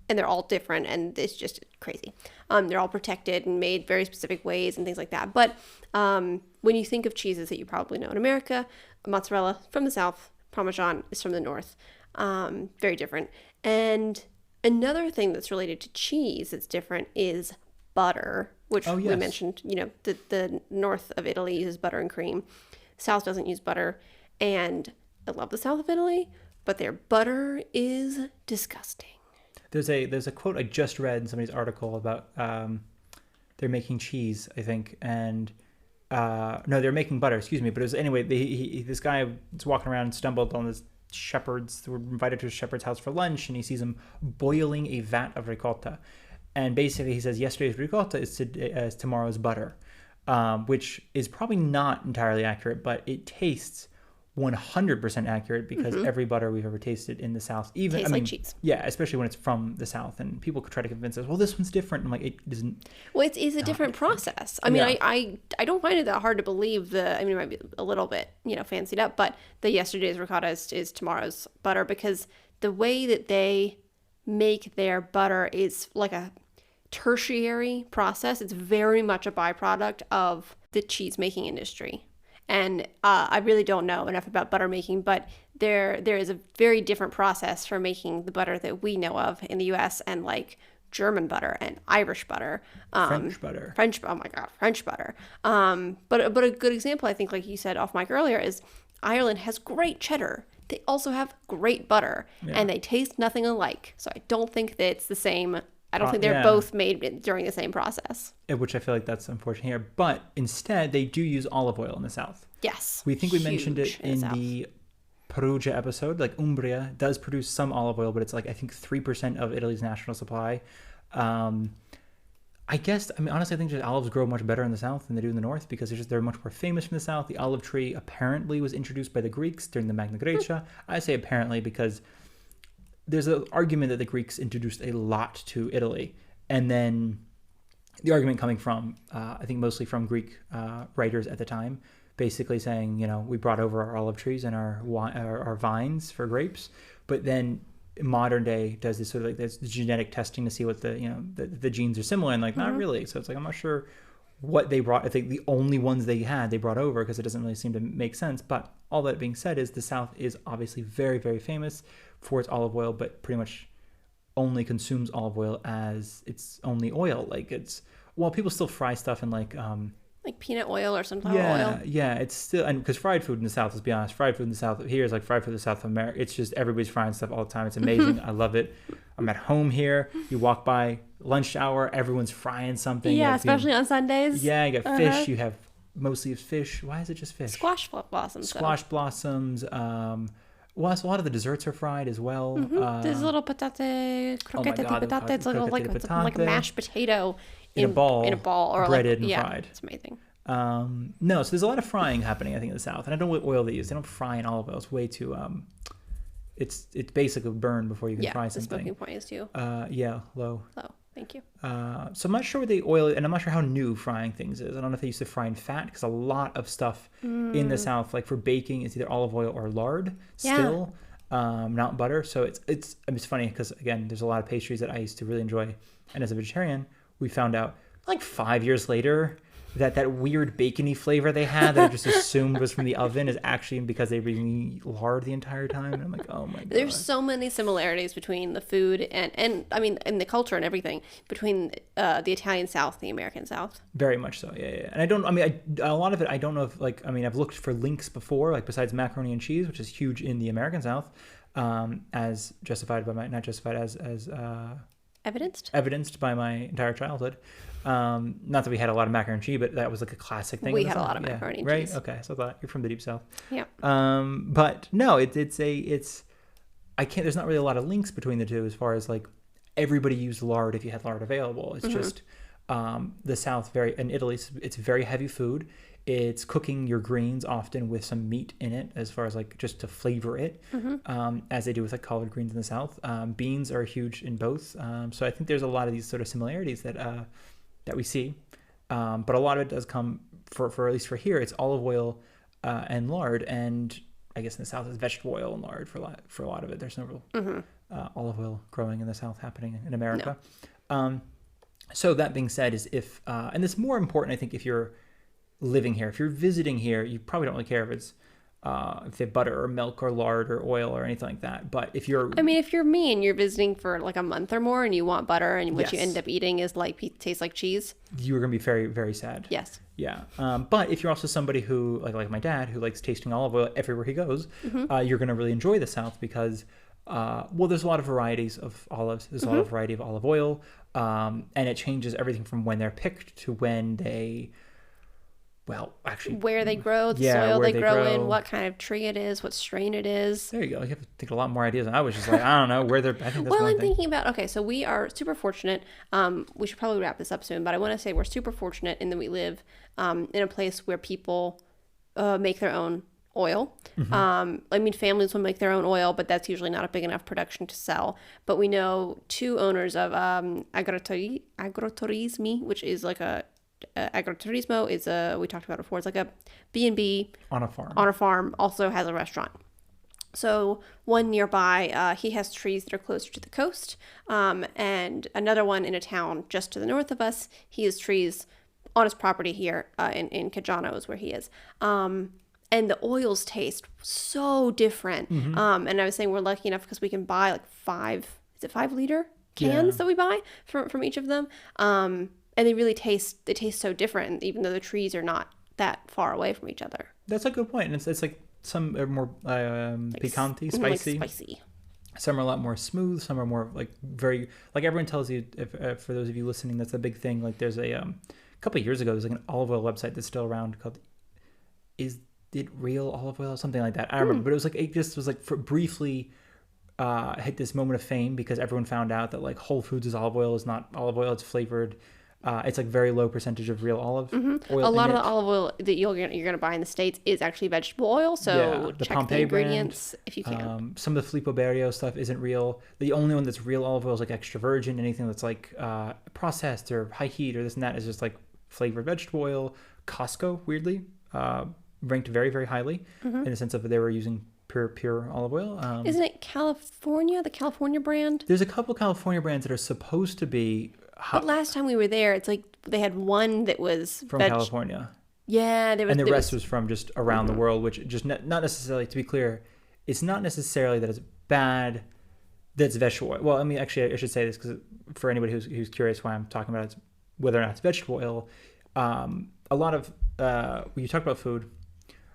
And they're all different, and it's just crazy. They're all protected and made very specific ways and things like that. But when you think of cheeses that you probably know in America, mozzarella from the South, Parmesan is from the North. Very different. And another thing that's related to cheese that's different is butter, which we mentioned. You know, the north of Italy uses butter and cream. South doesn't use butter. And I love the south of Italy, but their butter is disgusting. There's a quote I just read in somebody's article about they're making cheese, I think, and no, they're making butter. Excuse me, but it was anyway. This guy was walking around and stumbled on this shepherds. Were invited to a shepherd's house for lunch, and he sees him boiling a vat of ricotta, and basically he says yesterday's ricotta is tomorrow's butter, which is probably not entirely accurate, but it tastes 100% accurate because every butter we've ever tasted in the South, tastes like cheese. Yeah, especially when it's from the South, and people could try to convince us, well, this one's different. I'm like, it isn't. Well, it's a different process. I mean, I don't find it that hard to believe it might be a little bit, fancied up, but the yesterday's ricotta is tomorrow's butter, because the way that they make their butter is like a tertiary process. It's very much a byproduct of the cheese making industry. And I really don't know enough about butter making, but there is a very different process for making the butter that we know of in the U.S. and like German butter and Irish butter, French butter. French butter. But a good example, I think, like you said off mic earlier, is Ireland has great cheddar. They also have great butter, and they taste nothing alike. So I don't think that it's the same. I don't think they're both made during the same process. Which I feel like that's unfortunate here. But instead, they do use olive oil in the South. Yes. We mentioned it in the Perugia episode. Like Umbria does produce some olive oil, but it's like, I think 3% of Italy's national supply. Honestly, I think just olives grow much better in the South than they do in the North because they're much more famous from the South. The olive tree apparently was introduced by the Greeks during the Magna Graecia. I say apparently because there's an argument that the Greeks introduced a lot to Italy. And then the argument coming from, I think mostly from Greek writers at the time, basically saying, we brought over our olive trees and our vines for grapes. But then modern day does this sort of like this genetic testing to see what the genes are similar, and like not really. So it's like, I'm not sure what they brought. I think the only ones they brought over because it doesn't really seem to make sense. But all that being said is the South is obviously very, very famous for its olive oil, but pretty much only consumes olive oil as its only oil. Like people still fry stuff in like peanut oil or sunflower oil. Yeah, it's still, and because fried food in the South, let's be honest, fried food in the South here is like fried food in the South of America. It's just everybody's frying stuff all the time. It's amazing. I love it. I'm at home here. You walk by lunch hour, everyone's frying something. Yeah, especially on Sundays. Yeah, you got fish. You have mostly fish. Why is it just fish? Squash blossoms. Well, a lot of the desserts are fried as well. There's a little patate, croquete de patate. It's like a mashed potato in a ball, or breaded and fried. It's amazing. No, so there's a lot of frying happening, I think, in the South. And I don't know what oil they use. They don't fry in olive oil. It's way too... It's basically burned before you can fry something. The smoking point is too... low. Low, thank you. So I'm not sure what the oil... And I'm not sure how new frying things is. I don't know if they used to fry in fat, because a lot of stuff in the South, like for baking, is either olive oil or lard still, not butter. So it's funny, because, again, there's a lot of pastries that I used to really enjoy. And as a vegetarian, we found out, like 5 years later... that weird bacony flavor they had that I just assumed was from the oven is actually because they were using lard the entire time. And I'm like, oh my god. There's so many similarities between the food and I mean, and the culture and everything between the Italian South and the American South. Very much so, yeah. And a lot of it, I don't know if, like, I've looked for links before, like besides macaroni and cheese, which is huge in the American South, as justified by my, not justified as evidenced by my entire childhood. Not that we had a lot of macaroni and cheese, but that was like a classic thing. We had a lot of macaroni and cheese. Right? Okay. So I thought you're from the deep South. Yeah. But no, there's not really a lot of links between the two as far as like everybody used lard if you had lard available. It's just, the South in Italy, it's very heavy food. It's cooking your greens often with some meat in it, as far as like just to flavor it, as they do with like collard greens in the South. Beans are huge in both. So I think there's a lot of these sort of similarities that we see. But a lot of it does come, for at least for here, it's olive oil and lard. And I guess in the South, it's vegetable oil and lard for a lot of it. There's no real olive oil growing in the South happening in America. No. So that being said, and it's more important, I think, if you're living here. If you're visiting here, you probably don't really care if it's if they have butter or milk or lard or oil or anything like that. But if you're me and you're visiting for like a month or more and you want butter and what you end up eating is tastes like cheese, you're gonna be very, very sad. Yes. Yeah. But if you're also somebody who like my dad, who likes tasting olive oil everywhere he goes, you're gonna really enjoy the South because there's a lot of varieties of olives. There's a lot of variety of olive oil, and it changes everything from when they're picked to when they. Well, actually... Where they grow, the soil they grow in, what kind of tree it is, what strain it is. There you go. You have to think of a lot more ideas. I was just like, I don't know, where they're... I think that's well, I'm thinking about... Okay, so we are super fortunate. We should probably wrap this up soon, but I want to say we're super fortunate in that we live in a place where people make their own oil. Families will make their own oil, but that's usually not a big enough production to sell. But we know two owners of Agroturismi, which is like a... Agroturismo is we talked about it before. It's like a B&B on a farm. On a farm, also has a restaurant. So one nearby, he has trees that are closer to the coast, and another one in a town just to the north of us. He has trees on his property here in Caggiano is where he is. And the oils taste so different. And I was saying we're lucky enough because we can buy like 5 liter cans that we buy from each of them. And they taste so different, even though the trees are not that far away from each other. That's a good point. And it's like some are more picante, spicy. Like spicy. Some are a lot more smooth. Some are more like very, like everyone tells you, if for those of you listening, that's a big thing. Like there's a couple of years ago, there's like an olive oil website that's still around called Is It Real Olive Oil? Something like that. I don't remember. But it just was like briefly hit this moment of fame because everyone found out that like Whole Foods' olive oil is not olive oil. It's flavored. It's like very low percentage of real olive oil. A lot of the olive oil that you're gonna buy in the States is actually vegetable oil. So check the ingredients if you can. Some of the Filippo Berio stuff isn't real. The only one that's real olive oil is like extra virgin. Anything that's like processed or high heat or this and that is just like flavored vegetable oil. Costco, weirdly, ranked very, very highly in the sense of they were using pure olive oil. Isn't it California, the California brand? There's a couple California brands that are supposed to be. But last time we were there, it's like they had one that was from California. Yeah, there was, and the rest was from just around the world, which just not necessarily. To be clear, it's not necessarily that it's bad. That's vegetable oil. Well, I mean, actually, I should say this because for anybody who's curious why I'm talking about it, whether or not it's vegetable oil. A lot of when you talk about food.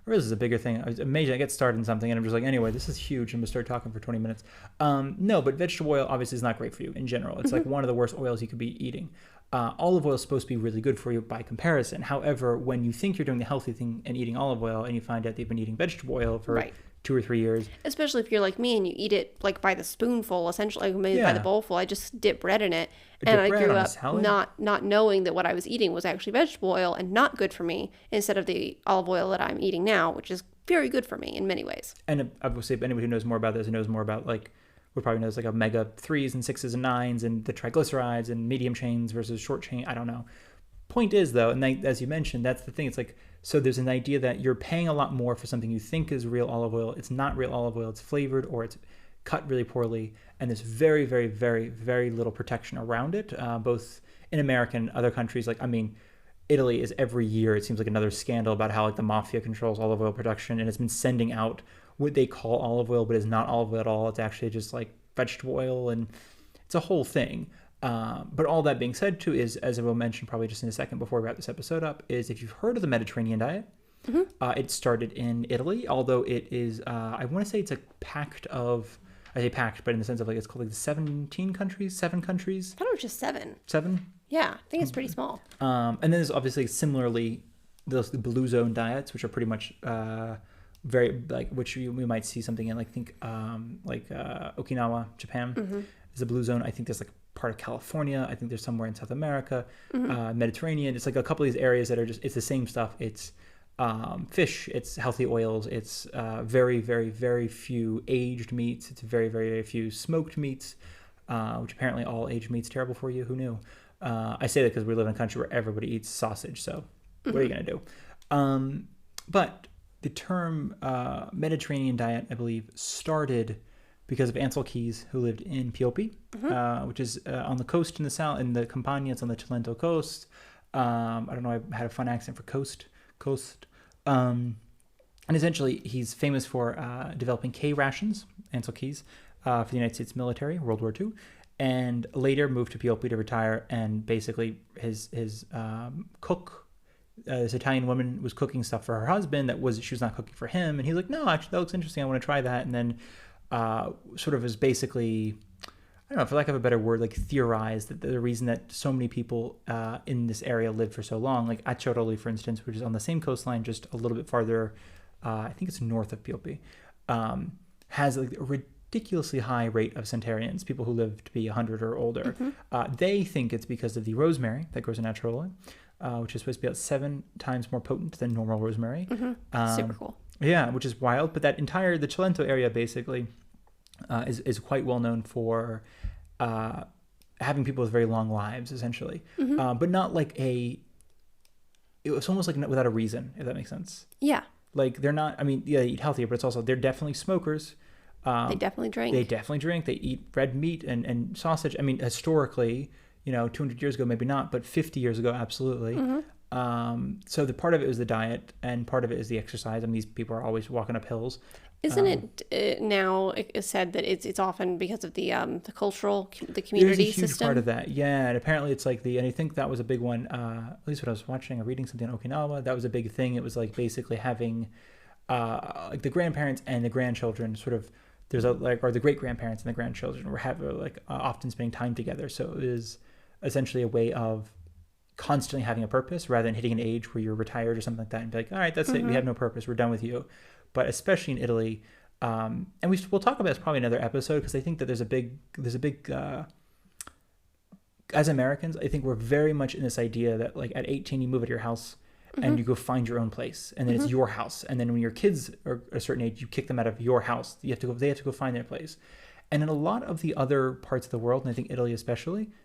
Or this is a bigger thing. It's amazing. I get started in something and I'm just like, anyway, this is huge. I'm going to start talking for 20 minutes. No, but vegetable oil obviously is not great for you in general. It's like one of the worst oils you could be eating. Olive oil is supposed to be really good for you by comparison. However, when you think you're doing the healthy thing and eating olive oil and you find out they've been eating vegetable oil for 2 or 3 years. Especially if you're like me and you eat it like by the spoonful, essentially, like maybe by the bowlful. I just dip bread in it, and I grew up not knowing that what I was eating was actually vegetable oil and not good for me, instead of the olive oil that I'm eating now, which is very good for me in many ways. And obviously, if anybody who knows more about this and knows more about like, would probably knows like omega 3s and 6s and 9s and the triglycerides and medium chains versus short chain. I don't know. Point is, though, and as you mentioned, that's the thing. It's like, so there's an idea that you're paying a lot more for something you think is real olive oil. It's not real olive oil. It's flavored or it's cut really poorly. And there's very, very, very, very little protection around it, both in America and other countries. Like, I mean, Italy is every year, it seems like another scandal about how like the mafia controls olive oil production, and it's been sending out what they call olive oil, but it's not olive oil at all. It's actually just like vegetable oil, and it's a whole thing. But all that being said, too, is, as I will mention probably just in a second before we wrap this episode up, is if you've heard of the Mediterranean diet, it started in Italy, although it is, I want to say it's a pact of, I say pact, but in the sense of like it's called like 7 countries. I thought it was just 7. 7? Yeah, I think it's pretty small. And then there's obviously similarly the blue zone diets, which are pretty much very like, which we might see something in, like think Okinawa, Japan is a blue zone. I think there's like part of California. I think there's somewhere in South America, Mediterranean. It's like a couple of these areas that are just, it's the same stuff. It's fish, it's healthy oils, it's very, very, very few aged meats. It's very, very, very few smoked meats, which apparently all aged meat's terrible for you. Who knew? I say that because we live in a country where everybody eats sausage. So what are you going to do? But the term Mediterranean diet, I believe, started because of Ansel Keys, who lived in Piopi, which is on the coast in the south, in the Campania. It's on the Cilento coast. I don't know, I had a fun accent for coast. And essentially, he's famous for developing K rations, Ansel Keys, for the United States military, World War II, and later moved to Piopi to retire. And basically, his cook, this Italian woman, was cooking stuff for her husband she was not cooking for him. And he's like, no, actually, that looks interesting. I want to try that. And then sort of is basically, I don't know, for lack of a better word, like theorized that the reason that so many people in this area lived for so long, like Acciaroli, for instance, which is on the same coastline, just a little bit farther, I think it's north of Piopi, has like a ridiculously high rate of centenarians, people who live to be 100 or older. They think it's because of the rosemary that grows in Acciaroli, which is supposed to be about 7 times more potent than normal rosemary. Super cool. Yeah, which is wild. But the Cilento area basically is quite well known for having people with very long lives, essentially. But not like it was almost like without a reason, if that makes sense. Yeah. Like they're not, I mean, yeah, they eat healthier, but it's also, they're definitely smokers. They definitely drink. They eat red meat and sausage. I mean, historically, 200 years ago, maybe not, but 50 years ago, absolutely. So the part of it is the diet, and part of it is the exercise. I mean, these people are always walking up hills. Isn't it now said that it's often because of the cultural, the community system? There's a huge part of that, yeah. And apparently it's like and I think that was a big one, at least when I was watching or reading something on Okinawa, that was a big thing. It was like basically having like the grandparents and the grandchildren sort of, or the great-grandparents and the grandchildren were often spending time together. So it is essentially a way of constantly having a purpose rather than hitting an age where you're retired or something like that and be like, all right, that's it. We have no purpose. We're done with you. But especially in Italy, and we'll talk about this probably another episode, because I think that there's a big, as Americans, I think we're very much in this idea that like at 18 you move out of your house and you go find your own place, and then it's your house. And then when your kids are a certain age, you kick them out of your house. They have to go find their place. And in a lot of the other parts of the world, and I think Italy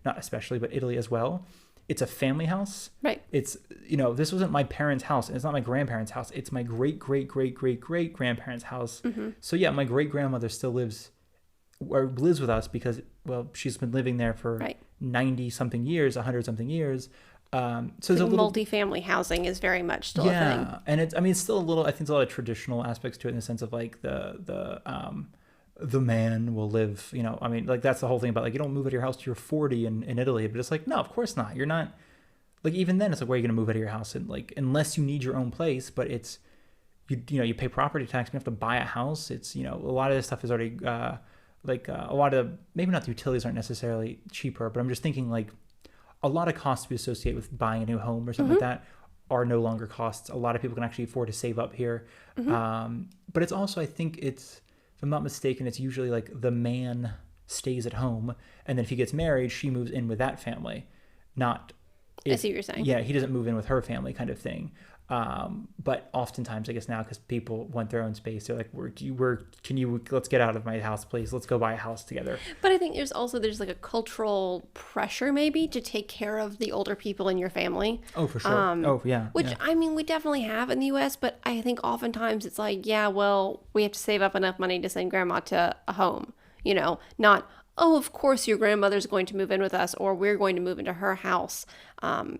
not especially, but Italy as well, it's a family house. Right. It's, this wasn't my parents' house, and it's not my grandparents' house. It's my great-great-great-great-grandparents' house. So yeah, my great-grandmother still lives with us because, well, she's been living there for 90-something years, 100-something years. So there's multi-family housing is very much still a thing. Yeah, and it's still a little, I think there's a lot of traditional aspects to it in the sense of like the man will live, I mean, like that's the whole thing about like, you don't move out of your house till you're 40 in Italy, but it's like, no, of course not. You're not, like, even then it's like, where are you going to move out of your house? And like, unless you need your own place, but it's, you pay property tax, you have to buy a house. It's, a lot of this stuff is already, a lot of, maybe not the utilities aren't necessarily cheaper, but I'm just thinking like a lot of costs we associate with buying a new home or something like that are no longer costs. A lot of people can actually afford to save up here. But it's also, I think it's, if I'm not mistaken, it's usually like the man stays at home, and then if he gets married, she moves in with that family. Not, I see what you're saying. Yeah, he doesn't move in with her family kind of thing. But oftentimes, I guess now, because people want their own space, they're like, let's get out of my house, please. Let's go buy a house together. But I think there's like a cultural pressure maybe to take care of the older people in your family. Oh, for sure. Which, I mean, we definitely have in the U.S., but I think oftentimes it's like, yeah, well, we have to save up enough money to send grandma to a home, not, oh, of course your grandmother's going to move in with us, or we're going to move into her house.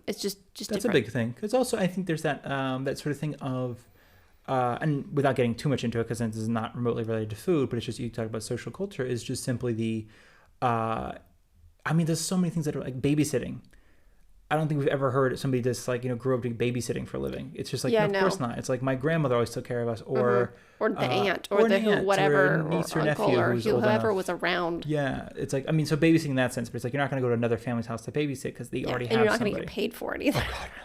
It's just that's different. A big thing. Because also I think there's that that sort of thing of, and without getting too much into it, because this is not remotely related to food, but it's just, you talk about social culture, is just simply the, there's so many things that are like babysitting. I don't think we've ever heard somebody just like, grew up doing babysitting for a living. It's just like, of course not. It's like my grandmother always took care of us, or the aunt, or the whatever, or niece or uncle, nephew, or whoever was enough. Around. Yeah, it's like, so babysitting in that sense, but it's like you're not going to go to another family's house to babysit because they already have somebody. And you're not going to get paid for it either. Oh, God, no.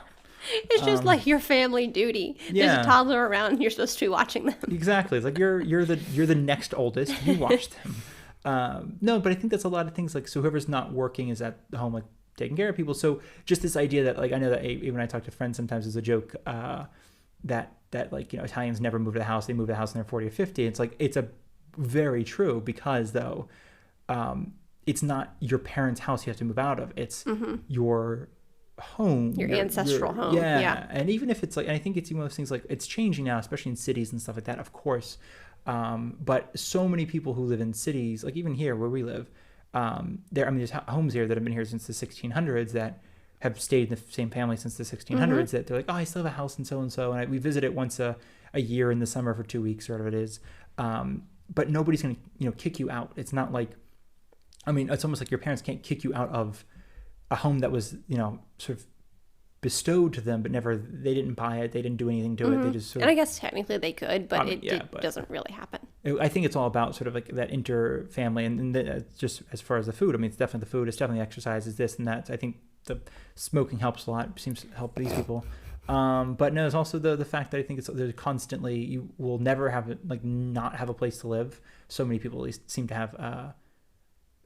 It's just like your family duty. There's a toddler around, and you're supposed to be watching them. Exactly. It's like you're the next oldest. You watch them. No, but I think that's a lot of things. Like, so whoever's not working is at home, like, taking care of people. So just this idea that, like, I know that even I talk to friends sometimes, there's a joke that like, Italians never move to the house. They move to the house when they're 40 or 50. It's like, it's a very true, because though it's not your parents' house you have to move out of. It's your home, your ancestral home. Yeah. And even if it's like, and I think it's one of those things, like, it's changing now, especially in cities and stuff like that, of course. But so many people who live in cities, like even here where we live, there's homes here that have been here since the 1600s that have stayed in the same family since the 1600s, that they're like, oh, I still have a house in so-and-so, and we visit it once a year in the summer for 2 weeks or whatever it is. But nobody's going to, kick you out. It's not like, it's almost like your parents can't kick you out of a home that was, sort of bestowed to them, but they didn't buy it. They didn't do anything to it. They just and I guess technically they could, but doesn't really happen. I think it's all about sort of like that inter-family, and just as far as the food, it's definitely the food, it's definitely exercise, it's this and that. I think the smoking helps a lot, seems to help these people. But no, it's also the fact that I think there's constantly, you will never have, like, not have a place to live. So many people at least seem to have,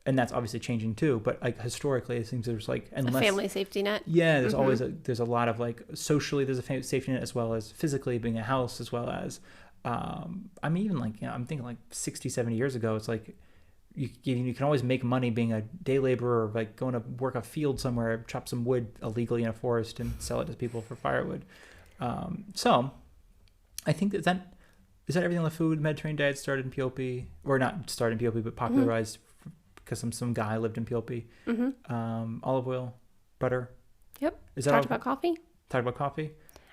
and that's obviously changing too, but like historically it seems there's like, unless, a family safety net. Yeah, there's always there's a lot of, like, socially there's a safety net, as well as physically being a house, as well as even like, I'm thinking like 60, 70 years ago, it's like you can always make money being a day laborer, or like going to work a field somewhere, chop some wood illegally in a forest and sell it to people for firewood. So I think is that everything on the food. Mediterranean diet started in PLP, or not started in PLP, but popularized because some guy lived in PLP. Olive oil, butter. Yep. Talked about coffee. Talked about coffee.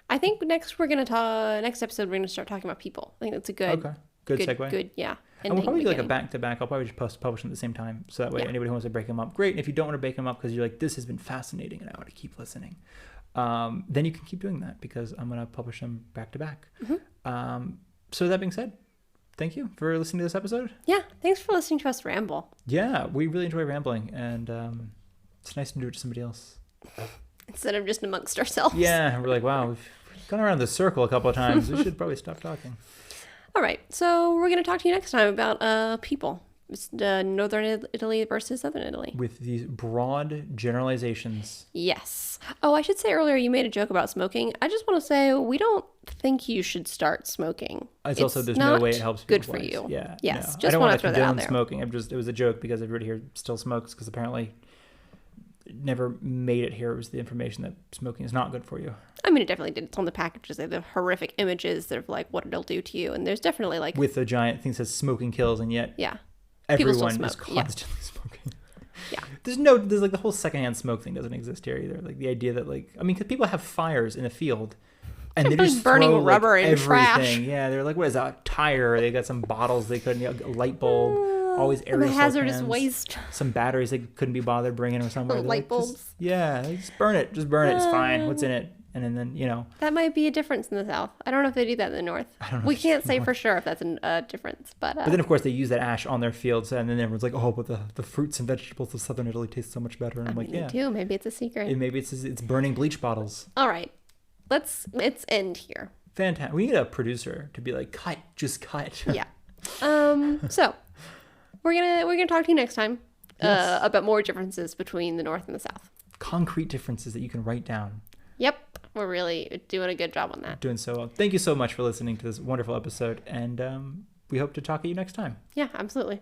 I think next episode we're gonna start talking about people. I think that's a good segue. Good, yeah. And we'll probably do like a back-to-back. I'll probably just publish them at the same time, so that way anybody who wants to break them up, great. And if you don't want to break them up because you're like, this has been fascinating and I want to keep listening, then you can keep doing that, because I'm gonna publish them back-to-back. So that being said, thank you for listening to this episode. Yeah, thanks for listening to us ramble. Yeah, we really enjoy rambling, and it's nice to do it to somebody else instead of just amongst ourselves. Yeah, we're like, wow, we've gone around the circle a couple of times. We should probably stop talking. All right, so we're going to talk to you next time about people. It's Northern Italy versus Southern Italy. With these broad generalizations. Yes. Oh, I should say earlier you made a joke about smoking. I just want to say we don't think you should start smoking. It's also, there's no way it helps people. Good for you. Yeah. Yes. No. Just want to throw that out there. Smoking. It was a joke because everybody here still smokes, because apparently never made it here. It was the information that smoking is not good for you. I mean, it definitely did. It's on the packages. They have the horrific images of like what it'll do to you, and there's definitely like with the giant thing that says smoking kills, and yet everyone is constantly smoking. Yeah, there's like the whole secondhand smoke thing doesn't exist here either. Like the idea that because people have fires in a field, and they're just burning rubber and everything. Trash. Yeah, they're like, what is that? A tire? They got some bottles they couldn't, a light bulb. Always aerosol hazardous cans, waste. Some batteries they couldn't be bothered bringing or somewhere. Light bulbs. Just burn it. Just burn it. It's fine. What's in it? And then that might be a difference in the South. I don't know if they do that in the North. I don't know. We can't say for sure if that's a difference, but then of course they use that ash on their fields, and then everyone's like, oh, but the fruits and vegetables of Southern Italy taste so much better. And I'm like, yeah, they do. Maybe it's a secret. Maybe it's burning bleach bottles. All right. let's end here. Fantastic. We need a producer to be like, cut, just cut. Yeah. So we're gonna talk to you next time about more differences between the North and the South. Concrete differences that you can write down. Yep. We're really doing a good job on that. Doing so well. Thank you so much for listening to this wonderful episode, and we hope to talk to you next time. Yeah, absolutely.